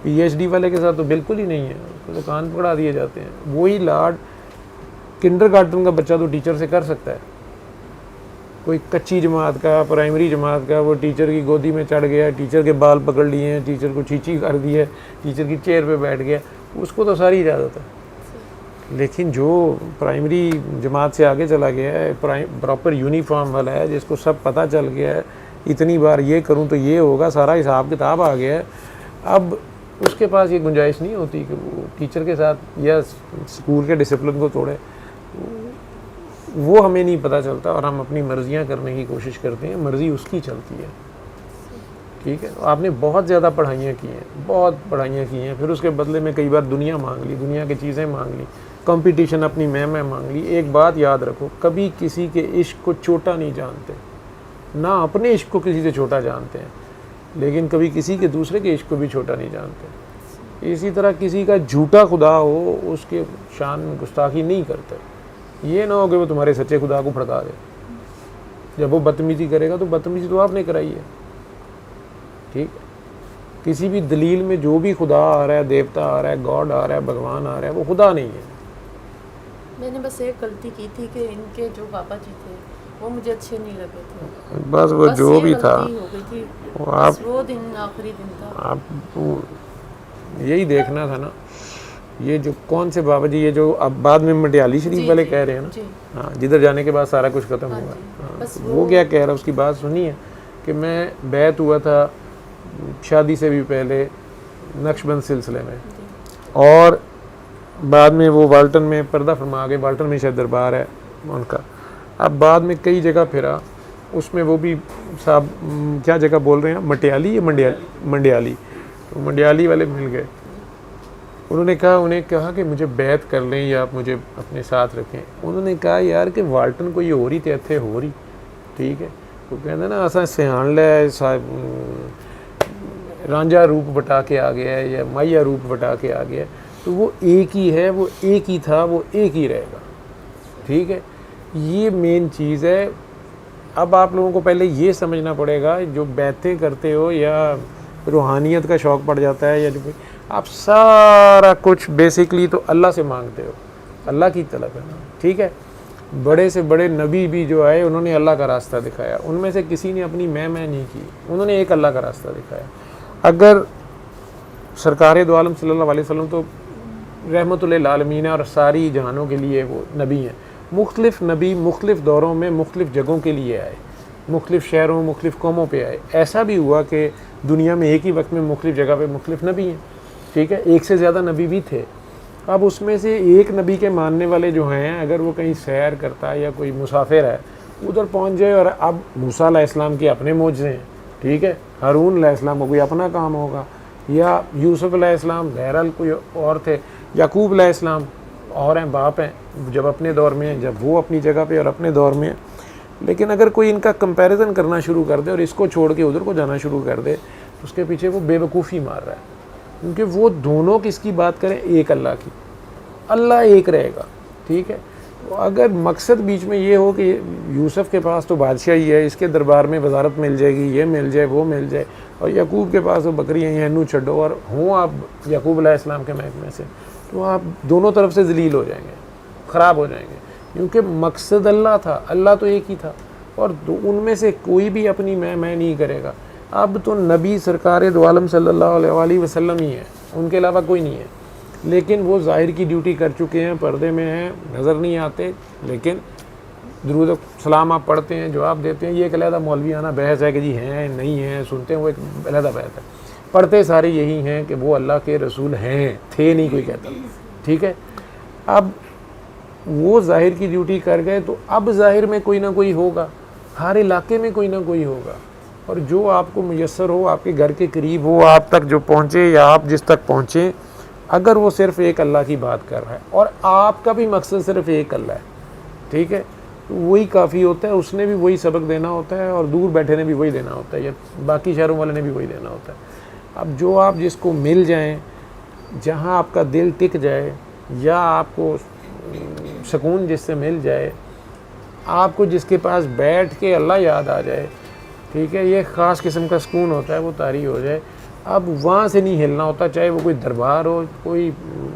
PhD والے کے ساتھ تو بالکل ہی نہیں ہے، تو کان پکڑا دیے جاتے ہیں. وہی لاڈ کنڈر گارٹن کا بچہ تو ٹیچر سے کر سکتا ہے. کوئی کچی جماعت کا، پرائمری جماعت کا، وہ ٹیچر کی گودی میں چڑھ گیا، ٹیچر کے بال پکڑ لیے ہیں، ٹیچر کو چیچی کر دی ہے، ٹیچر کی چیئر پہ بیٹھ گیا، اس کو تو ساری اجازت ہے. لیکن جو پرائمری جماعت سے آگے چلا گیا ہے، پراپر یونیفارم والا ہے، جس کو سب پتہ چل گیا ہے، اتنی بار یہ کروں تو یہ ہوگا، سارا حساب کتاب آ گیا ہے، اب اس کے پاس یہ گنجائش نہیں ہوتی کہ وہ ٹیچر کے ساتھ یا اسکول کے ڈسپلن کو توڑے. وہ ہمیں نہیں پتہ چلتا اور ہم اپنی مرضیاں کرنے کی کوشش کرتے ہیں. مرضی اس کی چلتی ہے. ٹھیک ہے، آپ نے بہت زیادہ پڑھائیاں کی ہیں، بہت پڑھائیاں کی ہیں، پھر اس کے بدلے میں کئی بار دنیا مانگ لی، دنیا کی چیزیں مانگ لی، کمپٹیشن اپنی میں مانگ لی. ایک بات یاد رکھو، کبھی کسی کے عشق کو چھوٹا نہیں جانتے، نہ اپنے عشق کو کسی سے چھوٹا جانتے ہیں، لیکن کبھی کسی کے دوسرے کے عشق کو بھی چھوٹا نہیں جانتے. اسی طرح کسی کا جھوٹا خدا ہو، اس کے شان میں گستاخی نہیں کرتے. یہ نہ ہو کہ وہ تمہارے سچے خدا کو بھڑکا دے. جب وہ بدتمیزی کرے گا تو بدتمیزی تو آپ نے کرائی ہے. ٹھیک ہے، کسی بھی دلیل میں جو بھی خدا آ رہا ہے، دیوتا آ رہا ہے، گاڈ آ رہا ہے، بھگوان آ رہا ہے، وہ خدا نہیں ہے.
میں نے بس ایک غلطی کی تھی کہ ان کے جو بابا جی تھے وہ مجھے اچھے نہیں لگے تھے.
بس وہ جو
یہ
بھی تھا،
غلطی ہو گئی تھی.
آپ
بس وہ دن آخری دن تھا.
آپ یہی دیکھنا تھا نا، یہ جو کون سے بابا جی، یہ جو اب بعد میں مٹیالی شریف والے کہہ رہے ہیں نا، ہاں، جدھر جانے کے بعد سارا کچھ ختم ہوا.
بس
وہ کیا کہہ رہا ہے، اس کی بات سنی ہے کہ میں بیعت ہوا تھا شادی سے بھی پہلے نقش بند سلسلے میں، اور بعد میں وہ والٹن میں پردہ فرما گئے. والٹن میں شاید دربار ہے ان کا. اب بعد میں کئی جگہ پھرا، اس میں وہ بھی صاحب کیا جگہ بول رہے ہیں، مٹیالی یا منڈیالی، تو منڈیالی والے مل گئے. انہیں کہا کہ مجھے بیعت کر لیں یا آپ مجھے اپنے ساتھ رکھیں. انہوں نے کہا یار کہ والٹن کو یہ ہو رہی تھے اتھے ہو رہی. ٹھیک ہے، وہ کہتے ہیں نا اساں سیان لے رانجھا روپ بٹا کے آ گیا ہے یا مائیا روپ بٹا کے آ گیا ہے، تو وہ ایک ہی ہے، وہ ایک ہی تھا، وہ ایک ہی رہے گا. ٹھیک ہے، یہ مین چیز ہے. اب آپ لوگوں کو پہلے یہ سمجھنا پڑے گا، جو بیعتیں کرتے ہو یا روحانیت کا شوق پڑ جاتا ہے، یا جو آپ سارا کچھ بیسکلی تو اللہ سے مانگتے ہو، اللہ کی طلب ہے نا. ٹھیک ہے، بڑے سے بڑے نبی بھی جو آئے انہوں نے اللہ کا راستہ دکھایا، ان میں سے کسی نے اپنی میں نہیں کی، انہوں نے ایک اللہ کا راستہ دکھایا. اگر سرکار دو عالم صلی اللہ علیہ وسلم تو رحمت للعالمین اور ساری جہانوں کے لیے وہ نبی ہیں. مختلف نبی مختلف دوروں میں مختلف جگہوں کے لیے آئے، مختلف شہروں مختلف قوموں پہ آئے. ایسا بھی ہوا کہ دنیا میں ایک ہی وقت میں مختلف جگہ پہ مختلف نبی ہیں. ٹھیک ہے، ایک سے زیادہ نبی بھی تھے. اب اس میں سے ایک نبی کے ماننے والے جو ہیں، اگر وہ کہیں سیر کرتا ہے یا کوئی مسافر ہے ادھر پہنچ جائے، اور اب موسیٰ علیہ السلام کے اپنے معجزے ہیں، ٹھیک ہے، ہارون علیہ السلام کو کوئی اپنا کام ہوگا، یا یوسف علیہ السلام بہرحال کوئی اور تھے، یعقوب علیہ السلام اور ہیں، باپ ہیں، جب اپنے دور میں ہیں، جب وہ اپنی جگہ پہ اور اپنے دور میں ہیں. لیکن اگر کوئی ان کا کمپیریزن کرنا شروع کر دے اور اس کو چھوڑ کے ادھر کو جانا شروع کر دے، تو اس کے پیچھے وہ بے وقوفی مار رہا ہے. کیونکہ وہ دونوں کس کی بات کریں، ایک اللہ کی، اللہ ایک رہے گا. ٹھیک ہے، اگر مقصد بیچ میں یہ ہو کہ یوسف کے پاس تو بادشاہی ہے، اس کے دربار میں وزارت مل جائے گی، یہ مل جائے وہ مل جائے، اور یعقوب کے پاس وہ بکریاں ہیں، نو چھڈو، اور ہوں آپ یعقوب علیہ السلام کے محکمے سے، تو آپ دونوں طرف سے ذلیل ہو جائیں گے، خراب ہو جائیں گے. کیونکہ مقصد اللہ تھا، اللہ تو ایک ہی تھا، اور ان میں سے کوئی بھی اپنی میں نہیں کرے گا. اب تو نبی سرکار دو عالم صلی اللہ علیہ وسلم ہی ہے، ان کے علاوہ کوئی نہیں ہے. لیکن وہ ظاہر کی ڈیوٹی کر چکے ہیں، پردے میں ہیں، نظر نہیں آتے، لیکن درود و سلام آپ پڑھتے ہیں، جواب دیتے ہیں. یہ ایک علیحدہ مولویانہ بحث ہے کہ جی ہیں نہیں ہیں، سنتے ہیں، وہ ایک علیحدہ بحث ہے. پڑھتے سارے یہی ہیں کہ وہ اللہ کے رسول ہیں، تھے نہیں کوئی کہتا. ٹھیک ہے، اب وہ ظاہر کی ڈیوٹی کر گئے تو اب ظاہر میں کوئی نہ کوئی ہوگا، ہر علاقے میں کوئی نہ کوئی ہوگا، اور جو آپ کو میسر ہو، آپ کے گھر کے قریب ہو، آپ تک جو پہنچے یا آپ جس تک پہنچے، اگر وہ صرف ایک اللہ کی بات کر رہا ہے اور آپ کا بھی مقصد صرف ایک اللہ ہے، ٹھیک ہے، وہی کافی ہوتا ہے. اس نے بھی وہی سبق دینا ہوتا ہے اور دور بیٹھے نے بھی وہی دینا ہوتا ہے، یا باقی شہروں والے نے بھی وہی دینا ہوتا ہے. اب جو آپ جس کو مل جائیں، جہاں آپ کا دل ٹک جائے، یا آپ کو سکون جس سے مل جائے، آپ کو جس کے پاس بیٹھ کے اللہ یاد آ جائے، ٹھیک ہے، یہ خاص قسم کا سکون ہوتا ہے، وہ طاری ہو جائے. اب وہاں سے نہیں ہلنا ہوتا، چاہے وہ کوئی دربار ہو، کوئی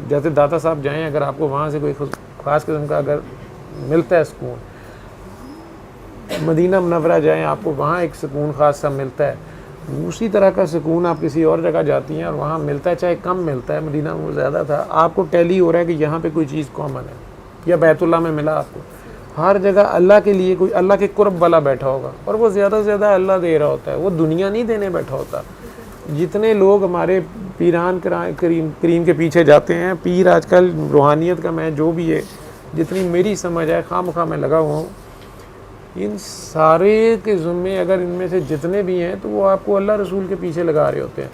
جیسے داتا صاحب جائیں، اگر آپ کو وہاں سے کوئی خاص قسم کا اگر ملتا ہے سکون، مدینہ منورہ جائیں، آپ کو وہاں ایک سکون خاص سا ملتا ہے، اسی طرح کا سکون آپ کسی اور جگہ جاتی ہیں اور وہاں ملتا ہے، چاہے کم ملتا ہے، مدینہ میں وہ زیادہ تھا، آپ کو ٹیلی ہو رہا ہے کہ یہاں پہ کوئی چیز کامن ہے، یا بیت اللہ میں ملا آپ کو. ہر جگہ اللہ کے لیے کوئی اللہ کے قرب والا بیٹھا ہوگا، اور وہ زیادہ سے زیادہ اللہ دے رہا ہوتا ہے، وہ دنیا نہیں دینے بیٹھا ہوتا. جتنے لوگ ہمارے پیران کریم کے پیچھے جاتے ہیں، پیر آج کل روحانیت کا، میں جو بھی ہے جتنی میری سمجھ ہے، خواہ مخواہ میں لگا ہوا ہوں، ان سارے کے ذمے اگر ان میں سے جتنے بھی ہیں تو وہ آپ کو اللہ رسول کے پیچھے لگا رہے ہوتے ہیں.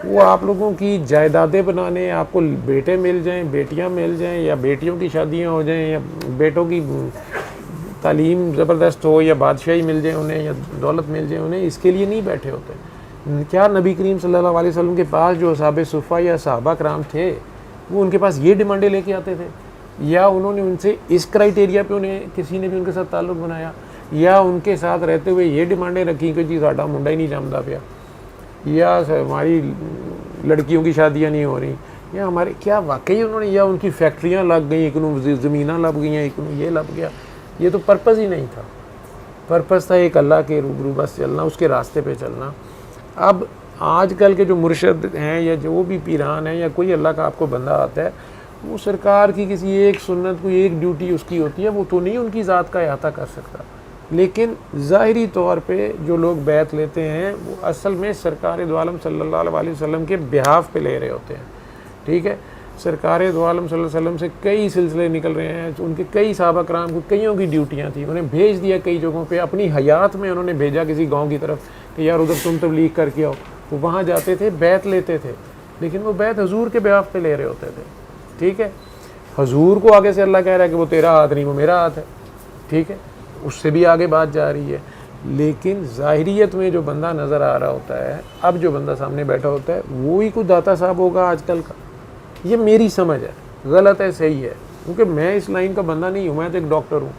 وہ آپ لوگوں کی جائیدادیں بنانے، آپ کو بیٹے مل جائیں، بیٹیاں مل جائیں، یا بیٹیوں کی شادیاں ہو جائیں، یا بیٹوں کی تعلیم زبردست ہو، یا بادشاہی مل جائے انہیں، یا دولت مل جائے انہیں، اس کے لیے نہیں بیٹھے ہوتے. کیا نبی کریم صلی اللہ علیہ وسلم کے پاس جو اصحاب صفہ یا صحابہ کرام تھے، وہ ان کے پاس یہ ڈیمانڈیں لے کے آتے تھے، یا انہوں نے ان سے اس کرائٹیریا پہ انہیں کسی نے بھی ان کے ساتھ تعلق بنایا، یا ان کے ساتھ رہتے ہوئے یہ ڈیمانڈیں رکھی کہ جی ساڈا منڈا ہی نہیں جمدا پیا، یا ہماری لڑکیوں کی شادیاں نہیں ہو رہی، یا ہمارے کیا واقعی انہوں نے، یا ان کی فیکٹریاں لگ گئیں، ایک زمیناں لگ گئی ہیں، ایک یہ لگ گیا. یہ تو پرپز ہی نہیں تھا. پرپز تھا ایک اللہ کے روبرو بس چلنا، اس کے راستے پہ چلنا. اب آج کل کے جو مرشد ہیں، یا جو بھی پیران ہیں، یا کوئی اللہ کا آپ کو بندہ آتا ہے، وہ سرکار کی کسی ایک سنت کو ایک ڈیوٹی اس کی ہوتی ہے، وہ تو نہیں ان کی ذات کا احاطہ کر سکتا. لیکن ظاہری طور پہ جو لوگ بیعت لیتے ہیں، وہ اصل میں سرکار دو عالم صلی اللہ علیہ وسلم کے بہاف پہ لے رہے ہوتے ہیں، ٹھیک ہے. سرکار دو عالم صلی اللہ علیہ وسلم سے کئی سلسلے نکل رہے ہیں، ان کے کئی صحابہ کرام کو کئیوں کی ڈیوٹیاں تھیں، انہیں بھیج دیا کئی جگہوں پہ. اپنی حیات میں انہوں نے بھیجا کسی گاؤں کی طرف کہ یار ادھر تم تبلیغ کر کے آؤ. وہ وہاں جاتے تھے، بیعت لیتے تھے، لیکن وہ بیعت حضور کے بہاف پہ لے رہے ہوتے تھے، ٹھیک ہے. حضور کو آگے سے اللہ کہہ رہا ہے کہ وہ تیرا ہاتھ نہیں، وہ میرا ہاتھ ہے، ٹھیک ہے، اس سے بھی آگے بات جا رہی ہے. لیکن ظاہریت میں جو بندہ نظر آ رہا ہوتا ہے، اب جو بندہ سامنے بیٹھا ہوتا ہے، وہی کوئی داتا صاحب ہوگا آج کل کا. یہ میری سمجھ ہے، غلط ہے صحیح ہے، کیونکہ میں اس لائن کا بندہ نہیں ہوں. میں تو ایک ڈاکٹر ہوں،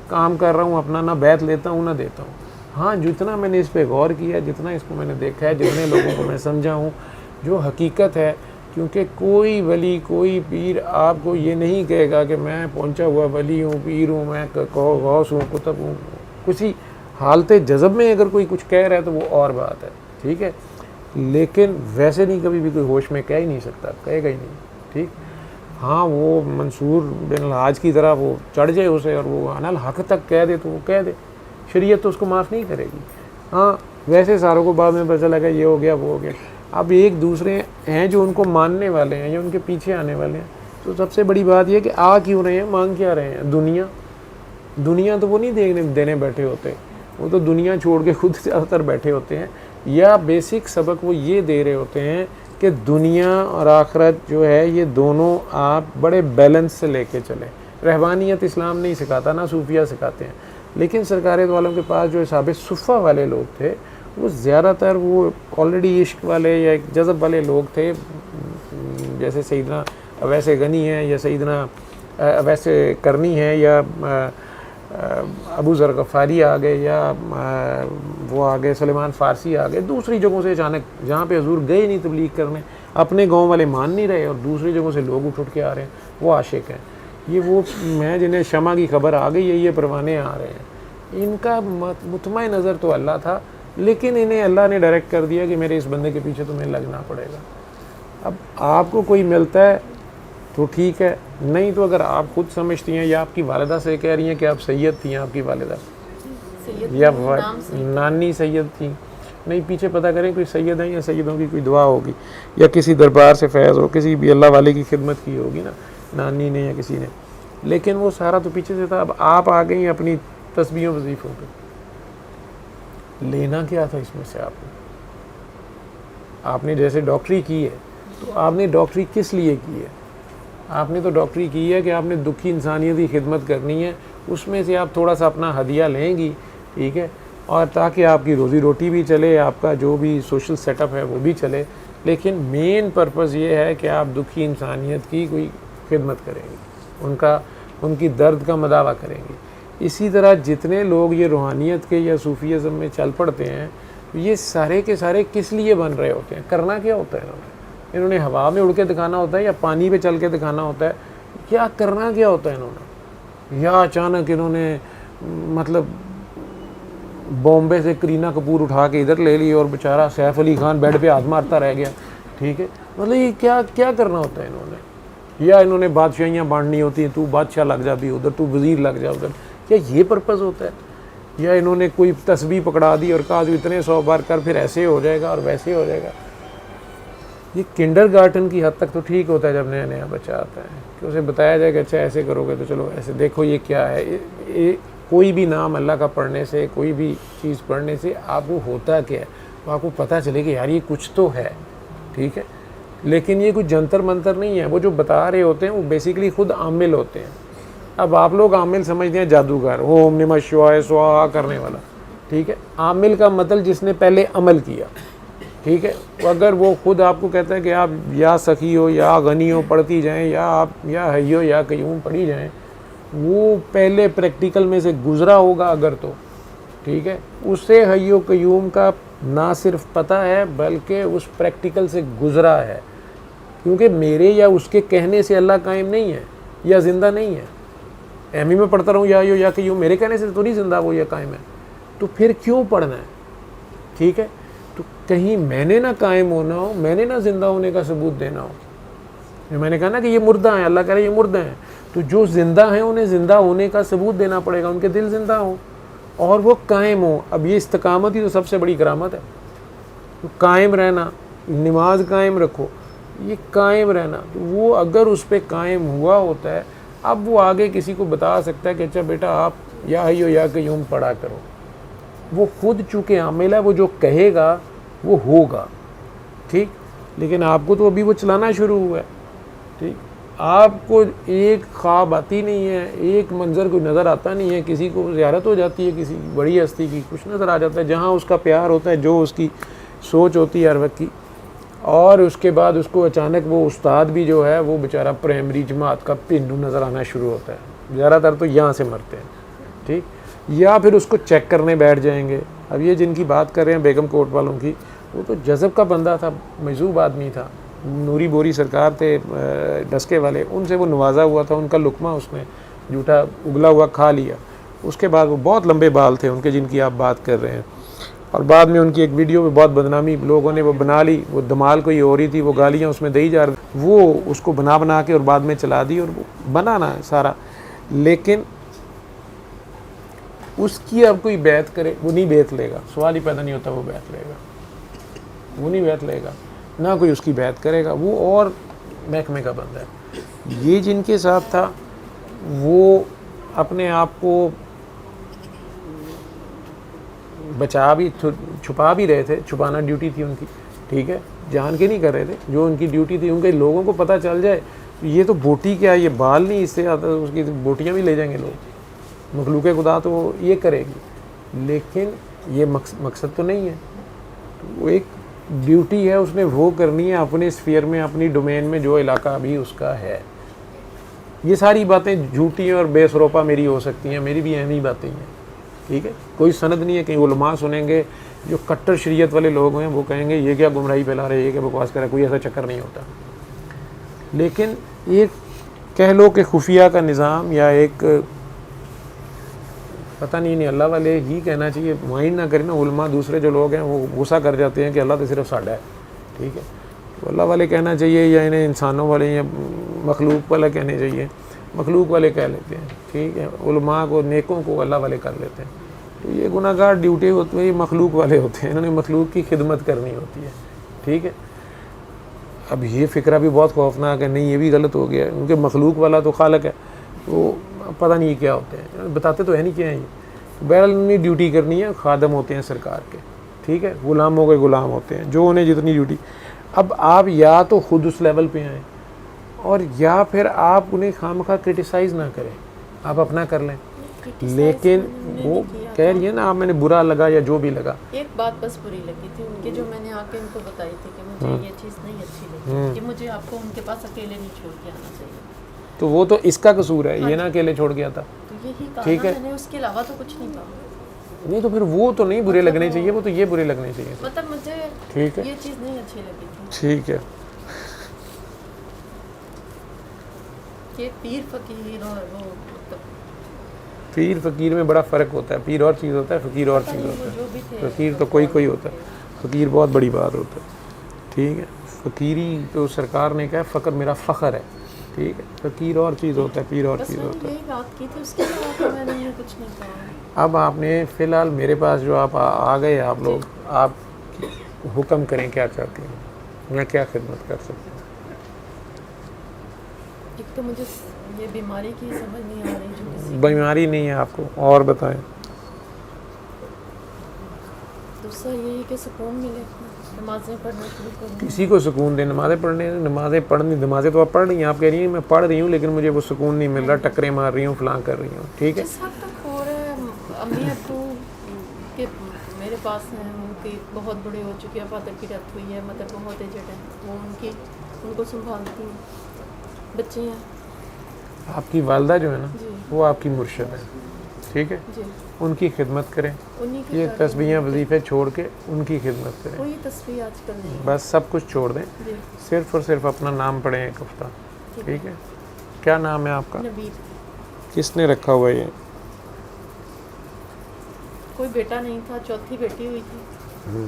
کام کر رہا ہوں اپنا، نہ بیعت لیتا ہوں نہ دیتا ہوں. ہاں جتنا میں نے اس پہ غور کیا، جتنا اس کو میں نے دیکھا ہے، جتنے لوگوں کو میں سمجھا ہوں، جو حقیقت ہے، کیونکہ کوئی ولی کوئی پیر آپ کو یہ نہیں کہے گا کہ میں پہنچا ہوا ولی ہوں، پیر ہوں، میں غوث ہوں، کتب ہوں. کسی حالت جذب میں اگر کوئی کچھ کہہ رہا ہے تو وہ اور بات ہے، ٹھیک ہے، لیکن ویسے نہیں کبھی بھی کوئی ہوش میں کہہ ہی نہیں سکتا، کہے گا ہی نہیں، ٹھیک. ہاں وہ منصور بن الحاج کی طرح وہ چڑھ جائے اسے اور وہ عن الحق تک کہہ دے تو وہ کہہ دے، شریعت تو اس کو معاف نہیں کرے گی. ہاں ویسے ساروں کو بعد میں پتہ چلا کہ یہ ہو گیا وہ ہو گیا. اب ایک دوسرے ہیں جو ان کو ماننے والے ہیں یا ان کے پیچھے آنے والے ہیں. تو سب سے بڑی بات یہ کہ آ کیوں رہے ہیں، مانگ کیا رہے ہیں؟ دنیا تو وہ نہیں دینے بیٹھے ہوتے، وہ تو دنیا چھوڑ کے خود زیادہ تر بیٹھے ہوتے ہیں. یا بیسک سبق وہ یہ دے رہے ہوتے ہیں کہ دنیا اور آخرت جو ہے یہ دونوں آپ بڑے بیلنس سے لے کے چلیں. رہبانیت اسلام نہیں سکھاتا، نہ صوفیہ سکھاتے ہیں. لیکن سرکار دو عالم کے پاس جو اصحاب صفہ والے لوگ تھے، وہ زیادہ تر وہ آلریڈی عشق والے یا ایک جذب والے لوگ تھے، جیسے سیدنا اویس غنی ہیں، یا سیدنا اویس کرنی ہیں، یا ابو ذر غفاری آ گئے، یا وہ آ گئے سلیمان فارسی آ گئے. دوسری جگہوں سے اچانک جہاں پہ حضور گئے نہیں تبلیغ کرنے، اپنے گاؤں والے مان نہیں رہے اور دوسری جگہوں سے لوگ اٹھ کے آ رہے ہیں، وہ عاشق ہیں. یہ وہ میں جنہیں شمع کی خبر آ گئی ہے، یہ پروانے آ رہے ہیں. ان کا مطمئن نظر تو اللہ تھا، لیکن انہیں اللہ نے ڈائریکٹ کر دیا کہ میرے اس بندے کے پیچھے تمہیں لگنا پڑے گا. اب آپ کو کوئی ملتا ہے تو ٹھیک ہے، نہیں تو اگر آپ خود سمجھتی ہیں یا آپ کی والدہ سے کہہ رہی ہیں کہ آپ سید تھیں، آپ کی والدہ یا نانی سید تھیں، نہیں پیچھے پتہ کریں کوئی سید ہیں یا سیدوں کی کوئی دعا ہوگی، یا کسی دربار سے فیض ہو، کسی بھی اللہ والے کی خدمت کی ہوگی نا، نانی نے یا کسی نے. لیکن وہ سارا تو پیچھے سے تھا. اب آپ آ گئی اپنی تسبیحوں وظیفوں پہ. لینا کیا تھا اس میں سے آپ نے جیسے ڈاکٹری کی ہے تو آپ نے ڈاکٹری کس لیے کی ہے؟ آپ نے تو ڈاکٹری کی ہے کہ آپ نے دکھی انسانیت کی خدمت کرنی ہے. اس میں سے آپ تھوڑا سا اپنا ہدیہ لیں گی, ٹھیک ہے, اور تاکہ آپ کی روزی روٹی بھی چلے, آپ کا جو بھی سوشل سیٹ اپ ہے وہ بھی چلے. لیکن مین پرپز یہ ہے کہ آپ دکھی انسانیت کی کوئی خدمت کریں گی, ان کی درد کا مداوع کریں گی. اسی طرح جتنے لوگ یہ روحانیت کے یا صوفیزم میں چل پڑتے ہیں یہ سارے کے سارے کس لیے بن رہے ہوتے ہیں؟ کرنا کیا ہوتا ہے انہوں نے ہوا میں اڑ کے دکھانا ہوتا ہے یا پانی پہ چل کے دکھانا ہوتا ہے؟ کیا کرنا کیا ہوتا ہے انہوں نے؟ یا اچانک انہوں نے مطلب بامبے سے کرینہ کپور اٹھا کے ادھر لے لی اور بیچارہ سیف علی خان بیڈ پہ ہاتھ مارتا رہ گیا, ٹھیک ہے. مطلب یہ کیا کرنا ہوتا ہے انہوں نے؟ یا انہوں نے بادشاہیاں بانٹنی ہوتی ہیں, تو بادشاہ لگ جا بھی ادھر, تو وزیر لگ جا ادھر, کیا یہ پرپز ہوتا ہے؟ یا انہوں نے کوئی تسبیح پکڑا دی اور کہا جو اتنے 100 بار کر پھر ایسے ہو جائے گا اور ویسے ہو جائے گا. یہ کنڈر گارٹن کی حد تک تو ٹھیک ہوتا ہے جب نیا نیا بچہ آتا ہے کہ اسے بتایا جائے کہ اچھا ایسے کرو گے تو چلو ایسے دیکھو یہ کیا ہے. کوئی بھی نام اللہ کا پڑھنے سے, کوئی بھی چیز پڑھنے سے آپ کو ہوتا کیا ہے تو آپ کو پتہ چلے کہ یار یہ کچھ تو ہے, ٹھیک ہے. لیکن یہ کوئی جنتر منتر نہیں ہے. وہ جو بتا رہے ہوتے ہیں وہ بیسیکلی خود عامل ہوتے ہیں. اب آپ لوگ عامل سمجھتے ہیں جادوگر, اوم نمہ شیوائے سواہا کرنے والا, ٹھیک ہے. عامل کا مطلب جس نے پہلے عمل کیا, ٹھیک ہے. اگر وہ خود آپ کو کہتا ہے کہ آپ یا سخی ہو یا غنی ہو پڑھتی جائیں, یا آپ یا حی ہو یا قیوم پڑھی جائیں, وہ پہلے پریکٹیکل میں سے گزرا ہوگا اگر تو, ٹھیک ہے. اس سے حی و قیوم کا نہ صرف پتہ ہے بلکہ اس پریکٹیکل سے گزرا ہے. کیونکہ میرے یا اس کے کہنے سے اللہ قائم نہیں ہے یا زندہ نہیں ہے. ایم ای میں پڑھتا رہوں یا حی یا قیوم, میرے کہنے سے تو نہیں زندہ وہ یا قائم ہے. تو پھر کیوں پڑھنا ہے؟ ٹھیک ہے. تو کہیں میں نے نہ قائم ہونا ہو, میں نے نہ زندہ ہونے کا ثبوت دینا ہو. میں نے کہا نا کہ یہ مردہ ہیں, اللہ کہہ رہے ہیں یہ مردہ ہیں, تو جو زندہ ہیں انہیں زندہ ہونے کا ثبوت دینا پڑے گا. ان کے دل زندہ ہوں اور وہ قائم ہوں. اب یہ استقامت ہی تو سب سے بڑی کرامت ہے. قائم رہنا, نماز قائم رکھو, یہ قائم رہنا. وہ اگر اس پہ قائم ہوا ہوتا ہے, اب وہ آگے کسی کو بتا سکتا ہے کہ اچھا بیٹا آپ یا حی یا قیوم پڑھا کرو. وہ خود چونکہ عامل ہے, وہ جو کہے گا وہ ہوگا, ٹھیک. لیکن آپ کو تو ابھی وہ چلانا شروع ہوا ہے, ٹھیک. آپ کو ایک خواب آتی نہیں ہے, ایک منظر کوئی نظر آتا نہیں ہے. کسی کو زیارت ہو جاتی ہے کسی بڑی ہستی کی, کچھ نظر آ جاتا ہے جہاں اس کا پیار ہوتا ہے, جو اس کی سوچ ہوتی ہے ہر وقت کی. اور اس کے بعد اس کو اچانک وہ استاد بھی جو ہے وہ بیچارہ پرائمری جماعت کا پنڈو نظر آنا شروع ہوتا ہے. زیادہ تر تو یہاں سے مرتے ہیں, ٹھیک. یا پھر اس کو چیک کرنے بیٹھ جائیں گے. اب یہ جن کی بات کر رہے ہیں بیگم کوٹ والوں کی, وہ تو جذب کا بندہ تھا, مجذوب آدمی تھا. نوری بوری سرکار تھے ڈسکے والے, ان سے وہ نوازا ہوا تھا. ان کا لقمہ اس نے جھوٹا اگلا ہوا کھا لیا. اس کے بعد وہ بہت لمبے بال تھے ان کے جن کی آپ بات کر رہے ہیں. اور بعد میں ان کی ایک ویڈیو میں بہت بدنامی لوگوں نے وہ بنا لی. وہ دمال کوئی ہو رہی تھی, وہ گالیاں اس میں دی جا رہی, وہ اس کو بنا کے اور بعد میں چلا دی. اور وہ بنانا ہے سارا, لیکن اس کی اب کوئی بیعت کرے وہ نہیں بیعت لے گا. سوال ہی پیدا نہیں ہوتا وہ بیعت لے گا, وہ نہیں بیعت لے گا, نہ کوئی اس کی بیعت کرے گا. وہ اور محکمے کا بندہ ہے. یہ جن کے ساتھ تھا وہ اپنے آپ کو بچا بھی چھپا بھی رہے تھے. چھپانا ڈیوٹی تھی ان کی, ٹھیک ہے. جان کے نہیں کر رہے تھے, جو ان کی ڈیوٹی تھی. ان کے لوگوں کو پتہ چل جائے یہ تو بوٹی کیا, یہ بال نہیں اس سے آتا, اس کی بوٹیاں بھی لے جائیں گے لوگ. مخلوق خدا تو یہ کرے گی, لیکن یہ مقصد تو نہیں ہے. وہ ایک ڈیوٹی ہے, اس نے وہ کرنی ہے اپنے اسفیئر میں, اپنی ڈومین میں, جو علاقہ بھی اس کا ہے. یہ ساری باتیں جھوٹی اور بے سروپا میری ہو سکتی ہیں, میری بھی اہمی باتیں ہیں, ٹھیک ہے. کوئی سند نہیں ہے. کہیں علماء سنیں گے جو کٹر شریعت والے لوگ ہیں, وہ کہیں گے یہ کیا گمراہی پھیلا رہے, یہ کیا بکواس کر رہا ہے. کوئی ایسا چکر نہیں ہوتا. لیکن ایک کہہ لو کہ خفیہ کا نظام, یا ایک پتہ نہیں اللہ والے ہی کہنا چاہیے, مائنڈ نہ کریں نا. علماء دوسرے جو لوگ ہیں وہ غصہ کر جاتے ہیں کہ اللہ تو صرف ساڈا ہے, ٹھیک ہے. تو اللہ والے کہنا چاہیے, یا انہیں انسانوں والے یا مخلوق والے کہنے چاہیے. مخلوق والے کہہ لیتے ہیں, ٹھیک ہے. علماء کو, نیکوں کو اللہ والے کر لیتے ہیں. تو یہ گناہ گار ڈیوٹی ہوتی ہے, یہ مخلوق والے ہوتے ہیں. انہوں نے مخلوق کی خدمت کرنی ہوتی ہے, ٹھیک ہے. اب یہ فکرہ بھی بہت خوفناک ہے. نہیں, یہ بھی غلط ہو گیا, کیونکہ مخلوق والا تو خالق ہے. وہ پتہ نہیں کیا ہوتے ہیں, بتاتے تو ہے نہیں کیا ہیں یہ. بہرحال انہوں نے ڈیوٹی کرنی ہے, خادم ہوتے ہیں سرکار کے, ٹھیک ہے, غلاموں کے غلام ہوتے ہیں, جو انہیں جتنی ڈیوٹی. اب آپ یا تو خود اس لیول پہ آئیں, اور یا پھر آپ انہیں خواہ کرٹیسائز نہ کریں, آپ اپنا کر لیں. لیکن وہ کہہ رہی ہے نا, آپ میں نے برا لگا یا جو بھی لگا,
ایک بات بس بری لگی تھی ان کی, جو میں نے آ کے ان کو بتائی تھی کہ مجھے یہ چیز نہیں اچھی لگی, کہ مجھے آپ کو ان کے پاس اکیلے نہیں چھوڑ کے آنا چاہیے.
تو وہ تو اس کا قصور ہے, یہ نہ اکیلے چھوڑ گیا تھا.
تو یہی کہا
ٹھیک ہے,
میں نے, اس کے علاوہ تو کچھ نہیں کہا.
نہیں تو پھر وہ تو نہیں برے لگنے چاہیے, وہ تو یہ برے لگنے چاہیے.
مطلب مجھے
ٹھیک ہے,
یہ چیز نہیں اچھی لگی تھی
ٹھیک ہے.
کہ پیر فقیر اور وہ مطلب
پیر فقیر میں بڑا فرق ہوتا ہے. پیر اور چیز ہوتا ہے, فقیر اور چیز ہوتا
جو بھی تھے,
ہے. فقیر تو کوئی ہوتا ہے, فقیر بہت بڑی بات ہوتا ہے. ٹھیک ہے, فقیری تو سرکار نے کہا فقر میرا فخر ہے. ٹھیک ہے, فقیر اور چیز ہوتا ہے, پیر اور
بس
چیز
میں
ہوتا
نے
ہے.
یہی بات کی تھی, اس کے علاوہ میں نے کچھ نہیں کہا.
اب آپ نے فی الحال میرے پاس جو آپ آ گئے آپ لوگ, آپ حکم کریں کیا چاہتی ہیں, میں کیا خدمت کر سکتا ہوں.
ایک تو مجھے یہ بیماری کی سمجھ نہیں آ رہی, جو کسی
بیماری نہیں ہے آپ کو, اور بتائیں.
دوسرا یہ ہے کہ سکون ملے, نمازیں پڑھنا شروع کروں.
کسی کو سکون دے, نمازیں پڑھنے, نمازیں تو آپ پڑھ رہی ہیں, آپ کہہ رہی ہیں میں پڑھ رہی ہوں لیکن مجھے وہ سکون نہیں مل رہا, ٹکریں مار رہی ہوں, فلاں کر رہی ہوں. ٹھیک ہے,
جس حد تک ہو رہا ہے, امی ابو کے میرے پاس ہیں, ان کے بہت بڑے ہو چکے ہیں, فادر کی ڈیتھ ہوئی ہے, مطلب بہت ایجڈ ہیں, وہ ان کو سنبھالتی ہیں, بچے ہیں.
آپ کی والدہ جو ہے نا,
جی
وہ آپ کی مرشد ہے. ٹھیک ہے,
جی,
ان کی خدمت کریں,
انہی کی
یہ
شادی
تسبیحیں
ہوئی.
وظیفے چھوڑ کے ان کی خدمت کریں.
کوئی تصویر آج کل نہیں ہے.
بس سب کچھ چھوڑ دیں,
جی
صرف اور صرف اپنا نام پڑھیں ایک ہفتہ. ٹھیک ہے, کیا نام ہے آپ کا,
نبید.
کس نے رکھا ہوا ہے یہ؟
کوئی بیٹا نہیں تھا, چوتھی بیٹی ہوئی تھی,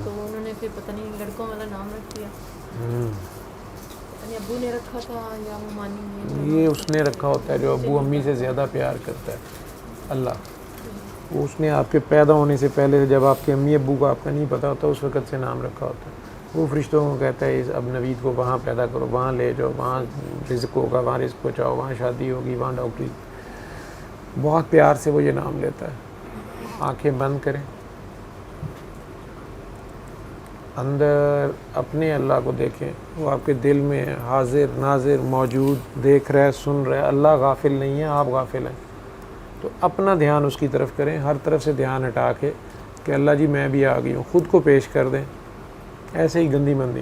تو انہوں نے پھر پتہ نہیں لڑکوں والا نام رکھ دیا. پتہ نہیں ابو نے رکھا تھا یا وہ مانی نے.
یہ اس نے رکھا ہوتا ہے جو ابو امی سے زیادہ پیار کرتا ہے, اللہ. وہ اس نے آپ کے پیدا ہونے سے پہلے, جب آپ کے امی ابو کو آپ کا نہیں پتا ہوتا, اس وقت سے نام رکھا ہوتا ہے. وہ فرشتوں کو کہتا ہے اب نوید کو وہاں پیدا کرو, وہاں لے جاؤ, وہاں رزق ہوگا, وہاں رزق پہنچاؤ, وہاں شادی ہوگی, وہاں ڈاکٹری. بہت پیار سے وہ یہ نام لیتا ہے. آنکھیں بند کریں, اندر اپنے اللہ کو دیکھیں, وہ آپ کے دل میں حاضر ناظر موجود, دیکھ رہا ہے, سن رہا ہے. اللہ غافل نہیں ہے, آپ غافل ہیں. تو اپنا دھیان اس کی طرف کریں, ہر طرف سے دھیان ہٹا کے کہ اللہ جی میں بھی آ گئی ہوں, خود کو پیش کر دیں, ایسے ہی گندی مندی.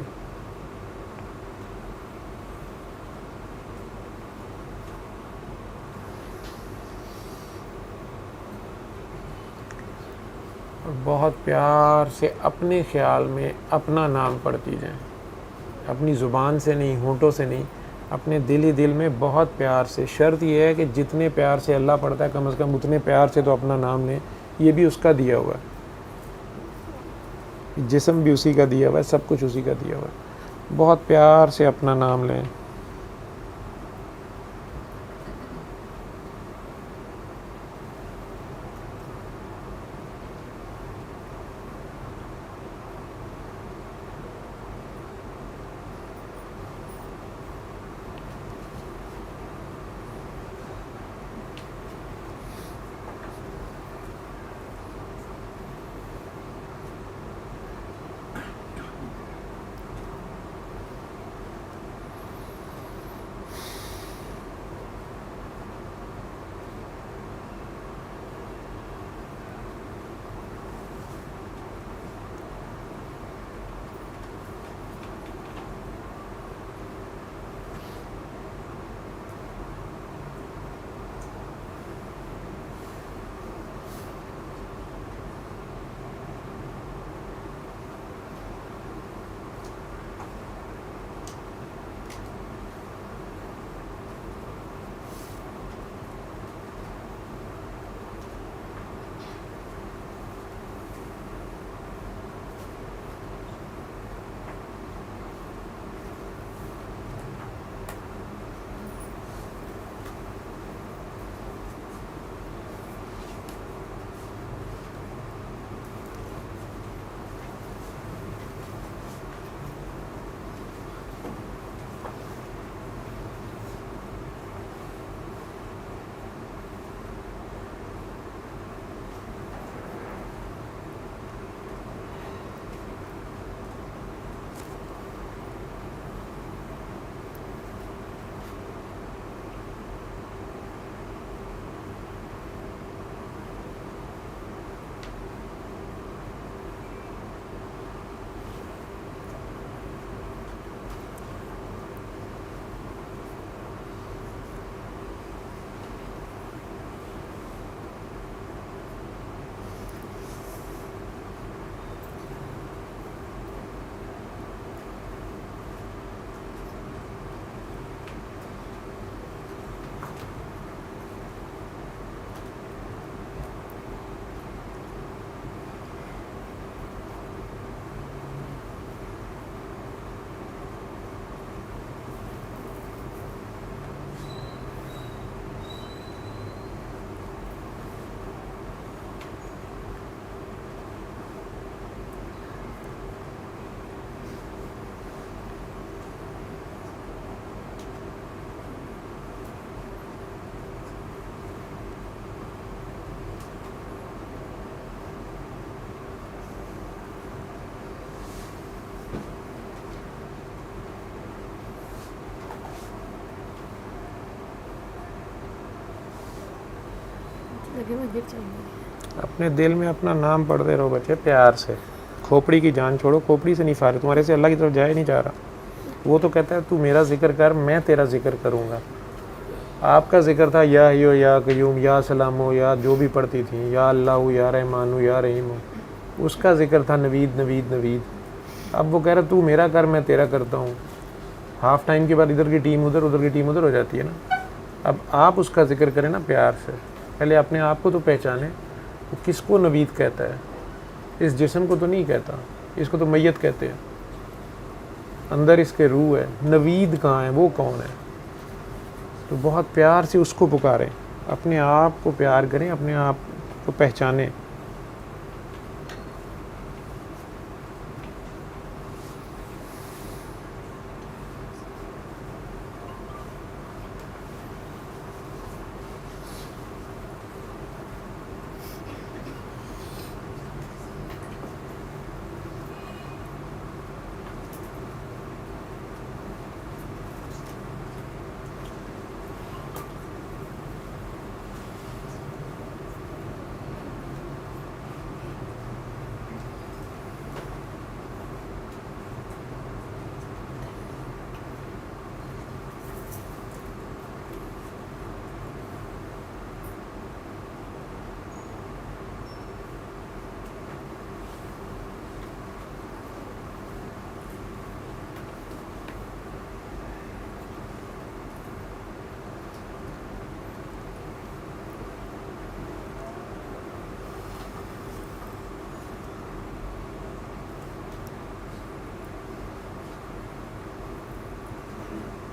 اور بہت پیار سے اپنے خیال میں اپنا نام پڑھتی جائیں, اپنی زبان سے نہیں, ہونٹوں سے نہیں, اپنے دل ہی دل میں بہت پیار سے. شرط یہ ہے کہ جتنے پیار سے اللہ پڑھتا ہے, کم از کم اتنے پیار سے تو اپنا نام لیں. یہ بھی اس کا دیا ہوا ہے, جسم بھی اسی کا دیا ہوا ہے, سب کچھ اسی کا دیا ہوا ہے. بہت پیار سے اپنا نام لیں.
لگے میں گر جاؤں گی.
اپنے دل میں اپنا نام پڑھتے رہو بچے پیار سے. کھوپڑی کی جان چھوڑو, کھوپڑی سے نہیں فارغ, تمہارے سے اللہ کی طرف جائے نہیں چاہ رہا. وہ تو کہتا ہے تو میرا ذکر کر, میں تیرا ذکر کروں گا. آپ کا ذکر تھا یا حیو یا قیوم, یا سلام ہو, یا جو بھی پڑھتی تھیں, یا اللہ ہو, یا رحمان ہو, یا رحیم ہو. اس کا ذکر تھا نوید نوید نوید. اب وہ کہہ رہا تو میرا کر, میں تیرا کرتا ہوں. ہاف ٹائم کے بعد ادھر کی ٹیم ادھر, ادھر کی ٹیم ادھر ہو جاتی ہے نا. اب آپ اس کا ذکر کریں نا پیار سے. پہلے اپنے آپ کو تو پہچانیں, وہ کس کو نوید کہتا ہے. اس جسم کو تو نہیں کہتا, اس کو تو میت کہتے ہیں. اندر اس کے روح ہے. نوید کہاں ہے, وہ کون ہے. تو بہت پیار سے اس کو پکاریں, اپنے آپ کو پیار کریں, اپنے آپ کو پہچانیں.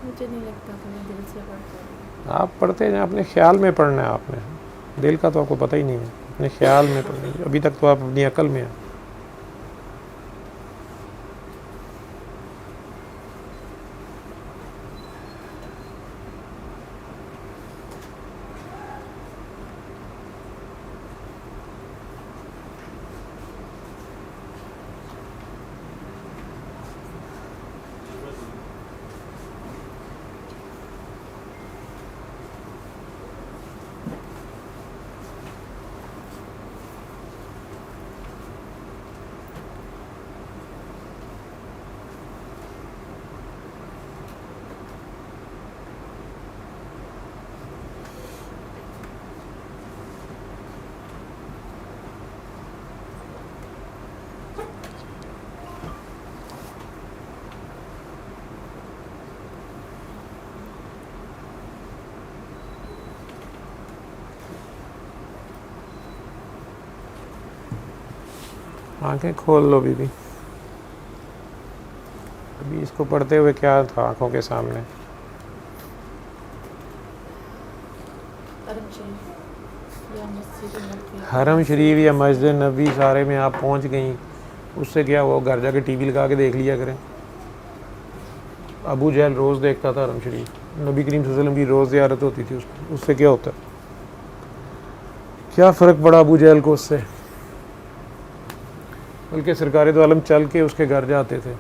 مجھے نہیں لگتا کہ میں دل سے پڑھتا ہوں.
آپ پڑھتے جائیں, اپنے خیال میں پڑھنا ہے آپ نے. دل کا تو آپ کو پتہ ہی نہیں ہے, اپنے خیال میں پڑھنا. ابھی تک تو آپ اپنی عقل میں ہیں. آنکھیں کھول لو بیوی. ابھی اس کو پڑھتے ہوئے کیا تھا آنکھوں کے سامنے؟ حرم شریف یا مسجد نبی سارے میں آپ پہنچ گئیں, اس سے کیا ہوا؟ گھر جا کے ٹی وی لگا کے دیکھ لیا کریں. ابو جہل روز دیکھتا تھا حرم شریف, نبی کریم صلی اللہ علیہ وسلم کی روز زیارت ہوتی تھی. اس سے کیا ہوتا؟ کیا فرق پڑا ابو جہل کو اس سے؟ بلکہ سرکار دو عالم چل کے اس کے گھر جاتے تھے,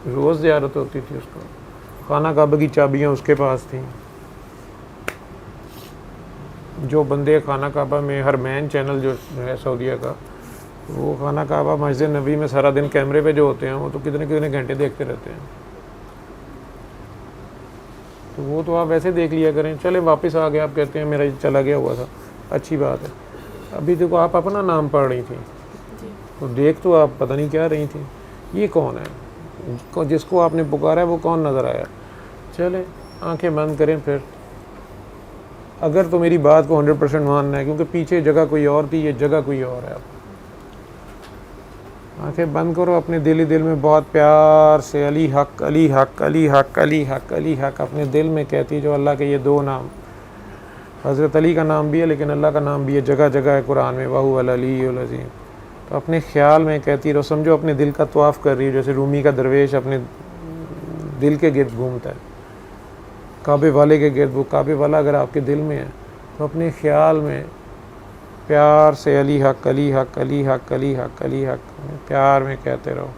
روز زیارت ہوتی تھی اس کو. خانہ کعبہ کی چابیاں اس کے پاس تھیں. جو بندے خانہ کعبہ میں, حرمین چینل جو ہے سعودیہ کا, وہ خانہ کعبہ مسجد نبی میں سارا دن کیمرے پہ جو ہوتے ہیں وہ تو کتنے کتنے گھنٹے دیکھتے رہتے ہیں. تو وہ تو آپ ایسے دیکھ لیا کریں. چلیں واپس آ گئے, آپ کہتے ہیں میرا چلا گیا ہوا تھا, اچھی بات ہے. ابھی دیکھو آپ اپنا نام پڑھ رہی تھیں, تو دیکھ تو آپ پتہ نہیں کیا رہی تھیں. یہ کون ہے جس کو آپ نے پکارا ہے, وہ کون نظر آیا؟ چلیں آنکھیں بند کریں. پھر اگر تو میری بات کو 100% ماننا ہے, کیونکہ پیچھے جگہ کوئی اور تھی, یہ جگہ کوئی اور ہے. آنکھیں بند کرو, اپنے دل ہی دل میں بہت پیار سے علی حق علی حق علی حق علی حق علی حق اپنے دل میں کہتی. جو اللہ کے یہ دو نام, حضرت علی کا نام بھی ہے لیکن اللہ کا نام بھی ہے, جگہ جگہ ہے قرآن میں, وَهُوَ الْعَلِيُّ الْعَظِيمُ. تو اپنے خیال میں کہتی رہو, سمجھو اپنے دل کا طواف کر رہی ہو, جیسے رومی کا درویش اپنے دل کے گرد گھومتا ہے, کعبے والے کے گرد. وہ کعبے والا اگر آپ کے دل میں ہے تو اپنے خیال میں پیار سے علی حق علی حق علی حق علی حق علی حق پیار میں کہتے رہو.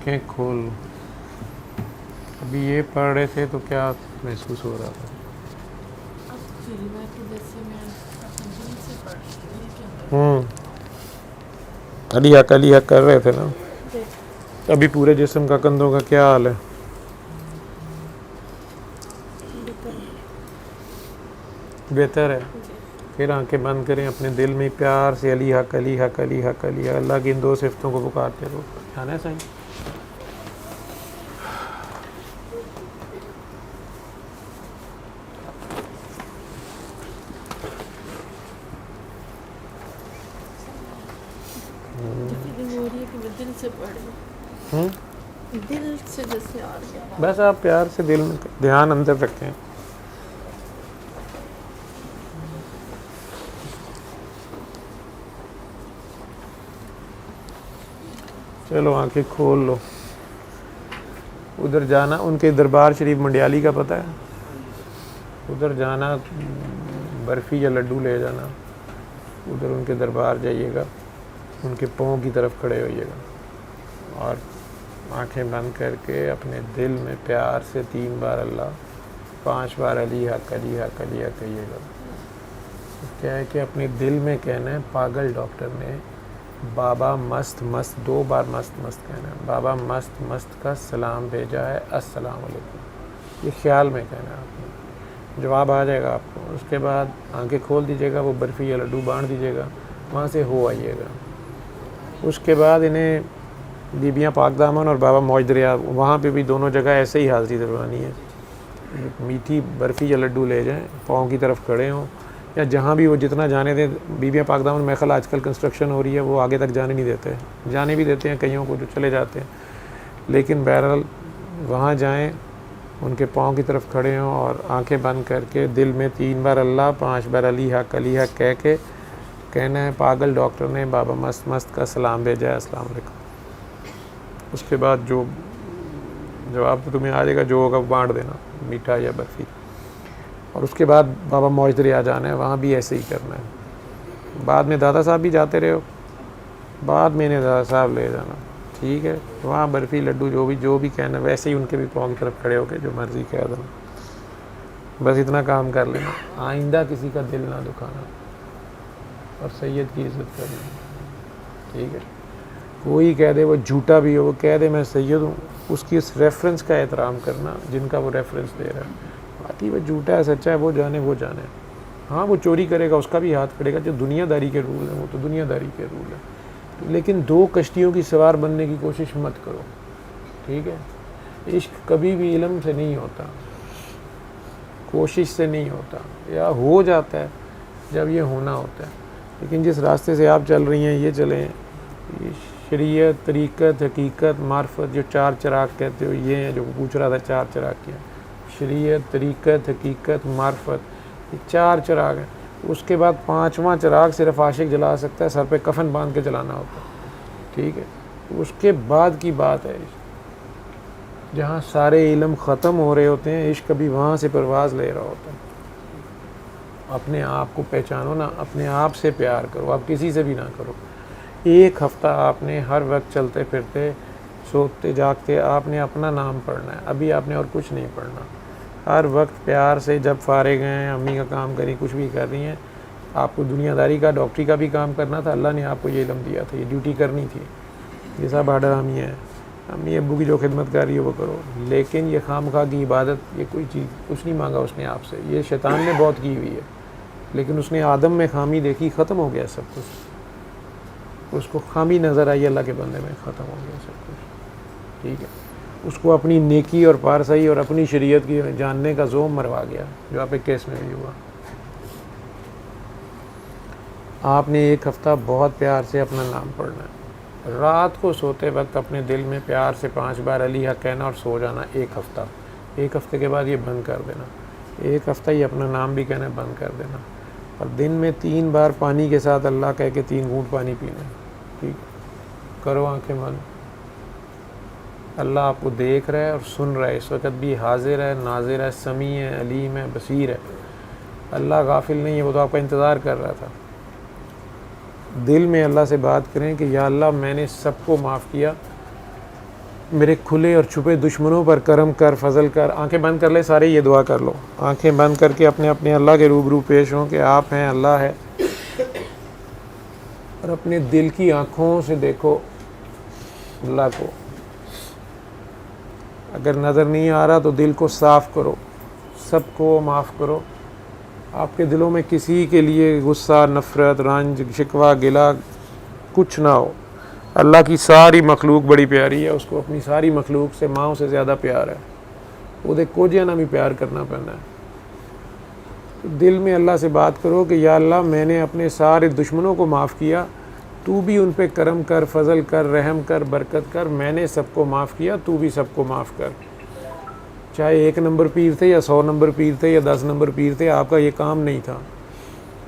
آنکھیں کھول لو. ابھی یہ پڑھ رہے تھے تو کیا محسوس ہو رہا تھا؟ علی حق کر رہے تھے نا. ابھی پورے جسم کا کندھوں کا کیا حال ہے؟ بہتر ہے. پھر آنکھیں بند کریں, اپنے دل میں پیار سے علی حق علی حق علی حق علی حق, اللہ کی ان 2 صفتوں کو پکارتے رہو. جانا ہے صحیح.
دل سے جیسے آ گیا.
بس آپ پیار سے دل میں دھیان اندر رکھیں. چلو آنکھیں کھول لو. ادھر جانا, ان کے دربار شریف منڈیالی کا پتہ ہے, ادھر جانا, برفی یا لڈو لے جانا. ادھر ان کے دربار جائیے گا, ان کے پاؤں کی طرف کھڑے ہوئیے گا اور آنکھیں بند کر کے اپنے دل میں پیار سے 3 بار اللہ, 5 بار علی حق علی حق علی حق کہیے گا. کیا ہے کہ اپنے دل میں کہنا ہے, پاگل ڈاکٹر نے بابا مست مست 2 بار مست مست کہنا ہے, بابا مست مست کا سلام بھیجا ہے, السلام علیکم. یہ خیال میں کہنا ہے آپ نے, جواب آ جائے گا آپ کو. اس کے بعد آنکھیں کھول دیجیے گا, وہ برفی یا لڈو بانٹ دیجیے گا, وہاں سے ہو آئیے گا. اس کے بعد انہیں بیبیاں پاک دامن اور بابا موج دریا, وہاں پہ بھی دونوں جگہ ایسے ہی حاضری دروانی ہے. میٹھی برفی یا لڈو لے جائیں, پاؤں کی طرف کھڑے ہوں, یا جہاں بھی وہ جتنا جانے دیں. بیبیاں پاک دامن محفل آج کل کنسٹرکشن ہو رہی ہے, وہ آگے تک جانے نہیں دیتے. جانے بھی دیتے ہیں کئیوں کو جو چلے جاتے ہیں, لیکن بہرحال وہاں جائیں, ان کے پاؤں کی طرف کھڑے ہوں اور آنکھیں بند کر کے دل میں 3 بار اللہ, 5 بار علی حق کہہ کے کہنا ہے, پاگل ڈاکٹر نے بابا مست مست کا سلام بھیجا ہے, السلام علیکم. اس کے بعد جو جواب تو تمہیں آ جائے گا, جو ہوگا وہ بانٹ دینا, میٹھا یا برفی. اور اس کے بعد بابا موج دریا جانا ہے, وہاں بھی ایسے ہی کرنا ہے. بعد میں دادا صاحب بھی جاتے رہے ہو, بعد میں انہیں دادا صاحب لے جانا, ٹھیک ہے. وہاں برفی لڈو جو بھی کہنا, ویسے ہی ان کے بھی پاؤں کی طرف کھڑے ہو کے جو مرضی کہہ دینا. بس اتنا کام کر لینا, آئندہ کسی کا دل نہ دکھانا اور سید کی عزت کرنا, ٹھیک ہے. کوئی کہہ دے, وہ جھوٹا بھی ہو, وہ کہہ دے میں سید ہوں, اس کی اس ریفرنس کا احترام کرنا جن کا وہ ریفرنس دے رہا ہے. باقی وہ جھوٹا ہے سچا ہے وہ جانے. ہاں وہ چوری کرے گا, اس کا بھی ہاتھ پڑے گا. جو دنیا داری کے رول ہیں وہ تو دنیا داری کے رول ہیں, لیکن 2 کشتیوں کی سوار بننے کی کوشش مت کرو, ٹھیک ہے. عشق کبھی بھی علم سے نہیں ہوتا, کوشش سے نہیں ہوتا, یا ہو جاتا ہے جب یہ ہونا ہوتا ہے. لیکن جس راستے سے آپ چل رہی ہیں, یہ چلیں, شریعت, طریقت, حقیقت, معرفت, جو 4 چراغ کہتے ہو, یہ ہیں جو پوچھ رہا تھا 4 چراغ کیا. شریعت, طریقت, حقیقت, معرفت, یہ 4 چراغ ہیں. اس کے بعد 5واں چراغ صرف عاشق جلا سکتا ہے, سر پہ کفن باندھ کے جلانا ہوتا ہے, ٹھیک ہے. اس کے بعد کی بات ہے جہاں سارے علم ختم ہو رہے ہوتے ہیں, عشق کبھی وہاں سے پرواز لے رہا ہوتا ہے. اپنے آپ کو پہچانو نا, اپنے آپ سے پیار کرو, آپ کسی سے بھی نہ کرو. 1 ہفتہ آپ نے ہر وقت چلتے پھرتے سوتے جاگتے آپ نے اپنا نام پڑھنا ہے. ابھی آپ نے اور کچھ نہیں پڑھنا. ہر وقت پیار سے, جب فارغ ہیں, امی کا کام کری, کچھ بھی کر رہی ہیں, آپ کو دنیا داری کا, ڈاکٹری کا بھی کام کرنا تھا. اللہ نے آپ کو یہ علم دیا تھا, یہ ڈیوٹی کرنی تھی. یہ سب آڈرامی ہیں, امی ابو کی جو خدمت کر رہی ہے وہ کرو. لیکن یہ خامخواہ کی عبادت, یہ کوئی چیز کچھ نہیں مانگا اس نے آپ سے. یہ شیطان نے بہت کی ہوئی ہے, لیکن اس نے آدم میں خامی دیکھی, ختم ہو گیا سب کچھ. اس کو خامی نظر آئی, اللہ کے بندے میں ختم ہو گیا سب کچھ, ٹھیک ہے. اس کو اپنی نیکی اور پارسائی اور اپنی شریعت کی جاننے کا زوم مروا گیا, جو آپ ایک کیس میں بھی ہوا. آپ نے 1 ہفتہ بہت پیار سے اپنا نام پڑھنا ہے. رات کو سوتے وقت اپنے دل میں پیار سے 5 بار علی حق کہنا اور سو جانا. 1 ہفتہ. 1 ہفتے کے بعد یہ بند کر دینا. 1 ہفتہ ہی اپنا نام بھی کہنا بند کر دینا. اور دن میں 3 بار پانی کے ساتھ اللہ کہہ کے 3 گھونٹ پانی پینا, ٹھیک. کرو آنکھیں بند. اللہ آپ کو دیکھ رہا ہے اور سن رہا ہے, اس وقت بھی حاضر ہے, ناظر ہے, سمیع ہے, علیم ہے, بصیر ہے. اللہ غافل نہیں ہے, وہ تو آپ کا انتظار کر رہا تھا. دل میں اللہ سے بات کریں کہ یا اللہ میں نے سب کو معاف کیا, میرے کھلے اور چھپے دشمنوں پر کرم کر فضل کر. آنکھیں بند کر لے سارے, یہ دعا کر لو. آنکھیں بند کر کے اپنے اپنے اللہ کے روبرو پیش ہوں کہ آپ ہیں, اللہ ہے, اور اپنے دل کی آنکھوں سے دیکھو اللہ کو. اگر نظر نہیں آ رہا تو دل کو صاف کرو, سب کو معاف کرو. آپ کے دلوں میں کسی کے لیے غصہ, نفرت, رنج, شکوہ, گلہ کچھ نہ ہو. اللہ کی ساری مخلوق بڑی پیاری ہے, اس کو اپنی ساری مخلوق سے ماؤں سے زیادہ پیار ہے. وہ دیکھ کو جانا بھی پیار کرنا پڑنا ہے. دل میں اللہ سے بات کرو کہ یا اللہ میں نے اپنے سارے دشمنوں کو معاف کیا, تو بھی ان پہ کرم کر, فضل کر, رحم کر, برکت کر. میں نے سب کو معاف کیا, تو بھی سب کو معاف کر. چاہے 1 نمبر پیر تھے یا 100 نمبر پیر تھے یا 10 نمبر پیر تھے, آپ کا یہ کام نہیں تھا.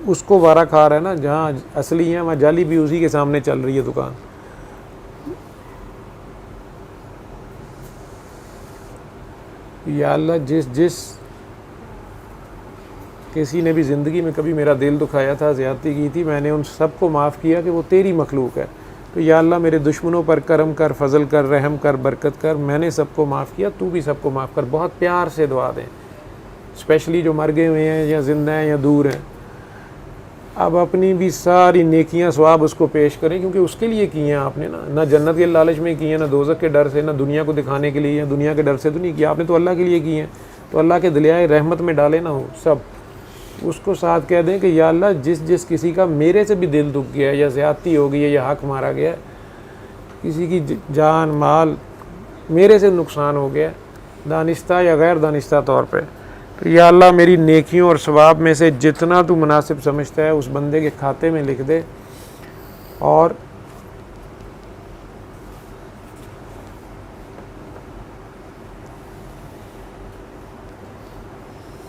اس کو وارہ کھا رہا ہے نا, جہاں اصلی ہے وہاں جعلی بھی اسی کے سامنے چل رہی ہے دکان. یا اللہ جس کسی نے بھی زندگی میں کبھی میرا دل دکھایا تھا, زیادتی کی تھی, میں نے ان سب کو معاف کیا کہ وہ تیری مخلوق ہے. تو یا اللہ میرے دشمنوں پر کرم کر, فضل کر, رحم کر, برکت کر. میں نے سب کو معاف کیا, تو بھی سب کو معاف کر. بہت پیار سے دعا دیں, اسپیشلی جو مر گئے ہوئے ہیں یا زندہ ہیں یا دور ہیں. اب اپنی بھی ساری نیکیاں ثواب اس کو پیش کریں, کیونکہ اس کے لیے کی ہیں آپ نے نا. نہ جنت کے لالچ میں کی ہیں, نہ دوزخ کے ڈر سے, نہ دنیا کو دکھانے کے لیے یا دنیا کے ڈر سے تو نہیں کیا آپ نے, تو اللہ کے لیے کی ہیں. تو اللہ کے دلیائے رحمت میں ڈالے نہ ہو سب. اس کو ساتھ کہہ دیں کہ یا اللہ جس کسی کا میرے سے بھی دل دکھ گیا ہے, یا زیادتی ہو گئی ہے, یا حق مارا گیا ہے, کسی کی جان مال میرے سے نقصان ہو گیا دانستہ یا غیر دانستہ طور پہ, تو یا اللہ میری نیکیوں اور ثواب میں سے جتنا تو مناسب سمجھتا ہے اس بندے کے کھاتے میں لکھ دے, اور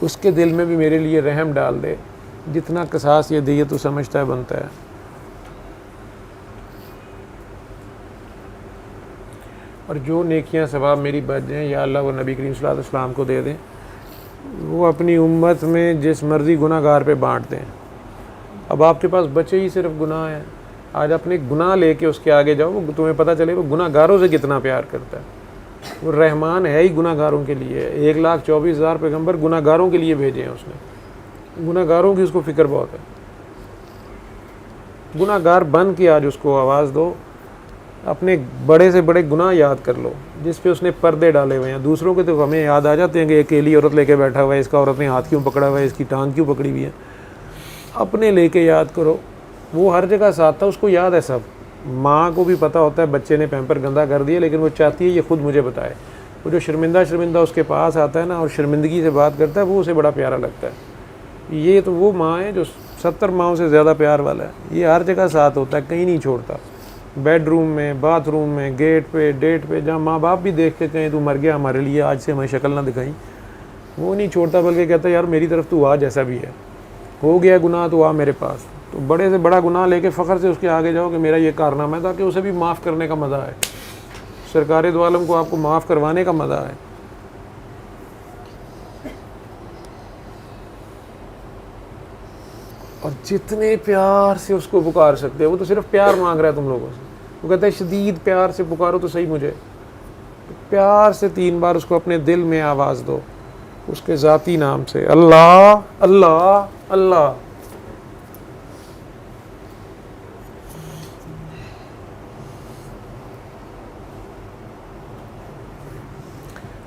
اس کے دل میں بھی میرے لیے رحم ڈال دے. جتنا قصاص یہ دیت تو سمجھتا ہے بنتا ہے. اور جو نیکیاں ثواب میری بچ جائیں یا اللہ وہ نبی کریم صلی اللہ علیہ وسلم کو دے دیں, وہ اپنی امت میں جس مرضی گناہ گار پہ بانٹ دیں. اب آپ کے پاس بچے ہی صرف گناہ ہیں, آج اپنے گناہ لے کے اس کے آگے جاؤ, وہ تمہیں پتہ چلے وہ گناہ گاروں سے کتنا پیار کرتا ہے. وہ رحمان ہے ہی گناہ گاروں کے لیے. 1,24,000 پیغمبر گناہ گاروں کے لیے بھیجے ہیں اس نے. گناہ گاروں کی اس کو فکر بہت ہے. گناہ گار بن کے آج اس کو آواز دو, اپنے بڑے سے بڑے گناہ یاد کر لو جس پہ اس نے پردے ڈالے ہوئے ہیں. دوسروں کے تو ہمیں یاد آ جاتے ہیں کہ اکیلی عورت لے کے بیٹھا ہوا ہے, اس کا عورت نے ہاتھ کیوں پکڑا ہوا ہے, اس کی ٹانگ کیوں پکڑی ہوئی ہے. اپنے لے کے یاد کرو. وہ ہر جگہ ساتھ تھا, اس کو یاد ہے سب. ماں کو بھی پتہ ہوتا ہے بچے نے پیمپر گندا کر دیا, لیکن وہ چاہتی ہے یہ خود مجھے بتائے. وہ جو شرمندہ اس کے پاس آتا ہے نا اور شرمندگی سے بات کرتا ہے, وہ اسے بڑا پیارا لگتا ہے. یہ تو وہ ماں ہے جو 70 ماؤں سے زیادہ پیار والا ہے. یہ ہر جگہ ساتھ ہوتا ہے, کہیں نہیں چھوڑتا. بیڈ روم میں, باتھ روم میں, گیٹ پہ, ڈیٹ پہ, جہاں ماں باپ بھی دیکھ کے کہیں تو مر گیا ہمارے لیے, آج سے ہمیں شکل نہ دکھائی, وہ نہیں چھوڑتا, بلکہ کہتا ہے یار میری طرف تو آ, جیسا بھی ہے ہو گیا گناہ تو آ میرے پاس. تو بڑے سے بڑا گناہ لے کے فخر سے اس کے آگے جاؤ کہ میرا یہ کارنامہ ہے, تاکہ اسے بھی معاف کرنے کا مزہ ہے. سرکار دو عالم کو آپ کو معاف کروانے کا مزہ ہے. اور جتنے پیار سے اس کو پکار سکتے ہیں, وہ تو صرف پیار مانگ رہا ہے تم لوگوں سے. وہ کہتا ہے شدید پیار سے پکارو تو صحیح مجھے. پیار سے 3 بار اس کو اپنے دل میں آواز دو, اس کے ذاتی نام سے, اللہ اللہ اللہ.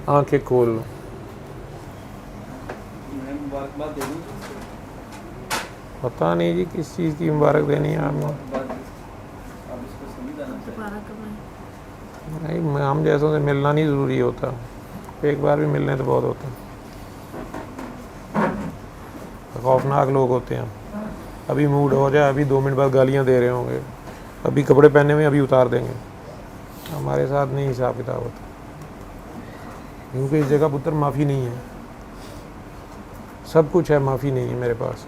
آنکھیں کھول لو. پتہ نہیں جی کس چیز کی مبارک دینی ہے آپ کو. نہیں, ہم جیسوں سے ملنا نہیں ضروری ہوتا, ایک بار بھی ملنے تو بہت ہوتا. خوفناک لوگ ہوتے ہیں. ابھی موڈ ہو جائے, ابھی 2 منٹ بعد گالیاں دے رہے ہوں گے, ابھی کپڑے پہنے ہوئے ابھی اتار دیں گے. ہمارے ساتھ نہیں حساب کتاب ہوتا, کیونکہ اس جگہ پتر معافی نہیں ہے. سب کچھ ہے, معافی نہیں ہے میرے پاس.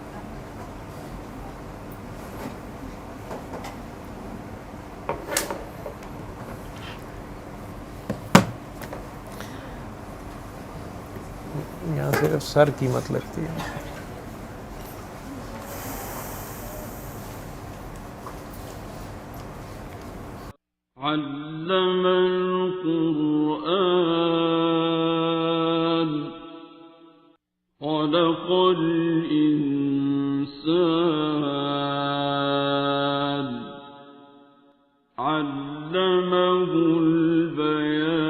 یہاں صرف سر قیمت لگتی ہے.
علم القرآن خلق الإنسان علمه البيان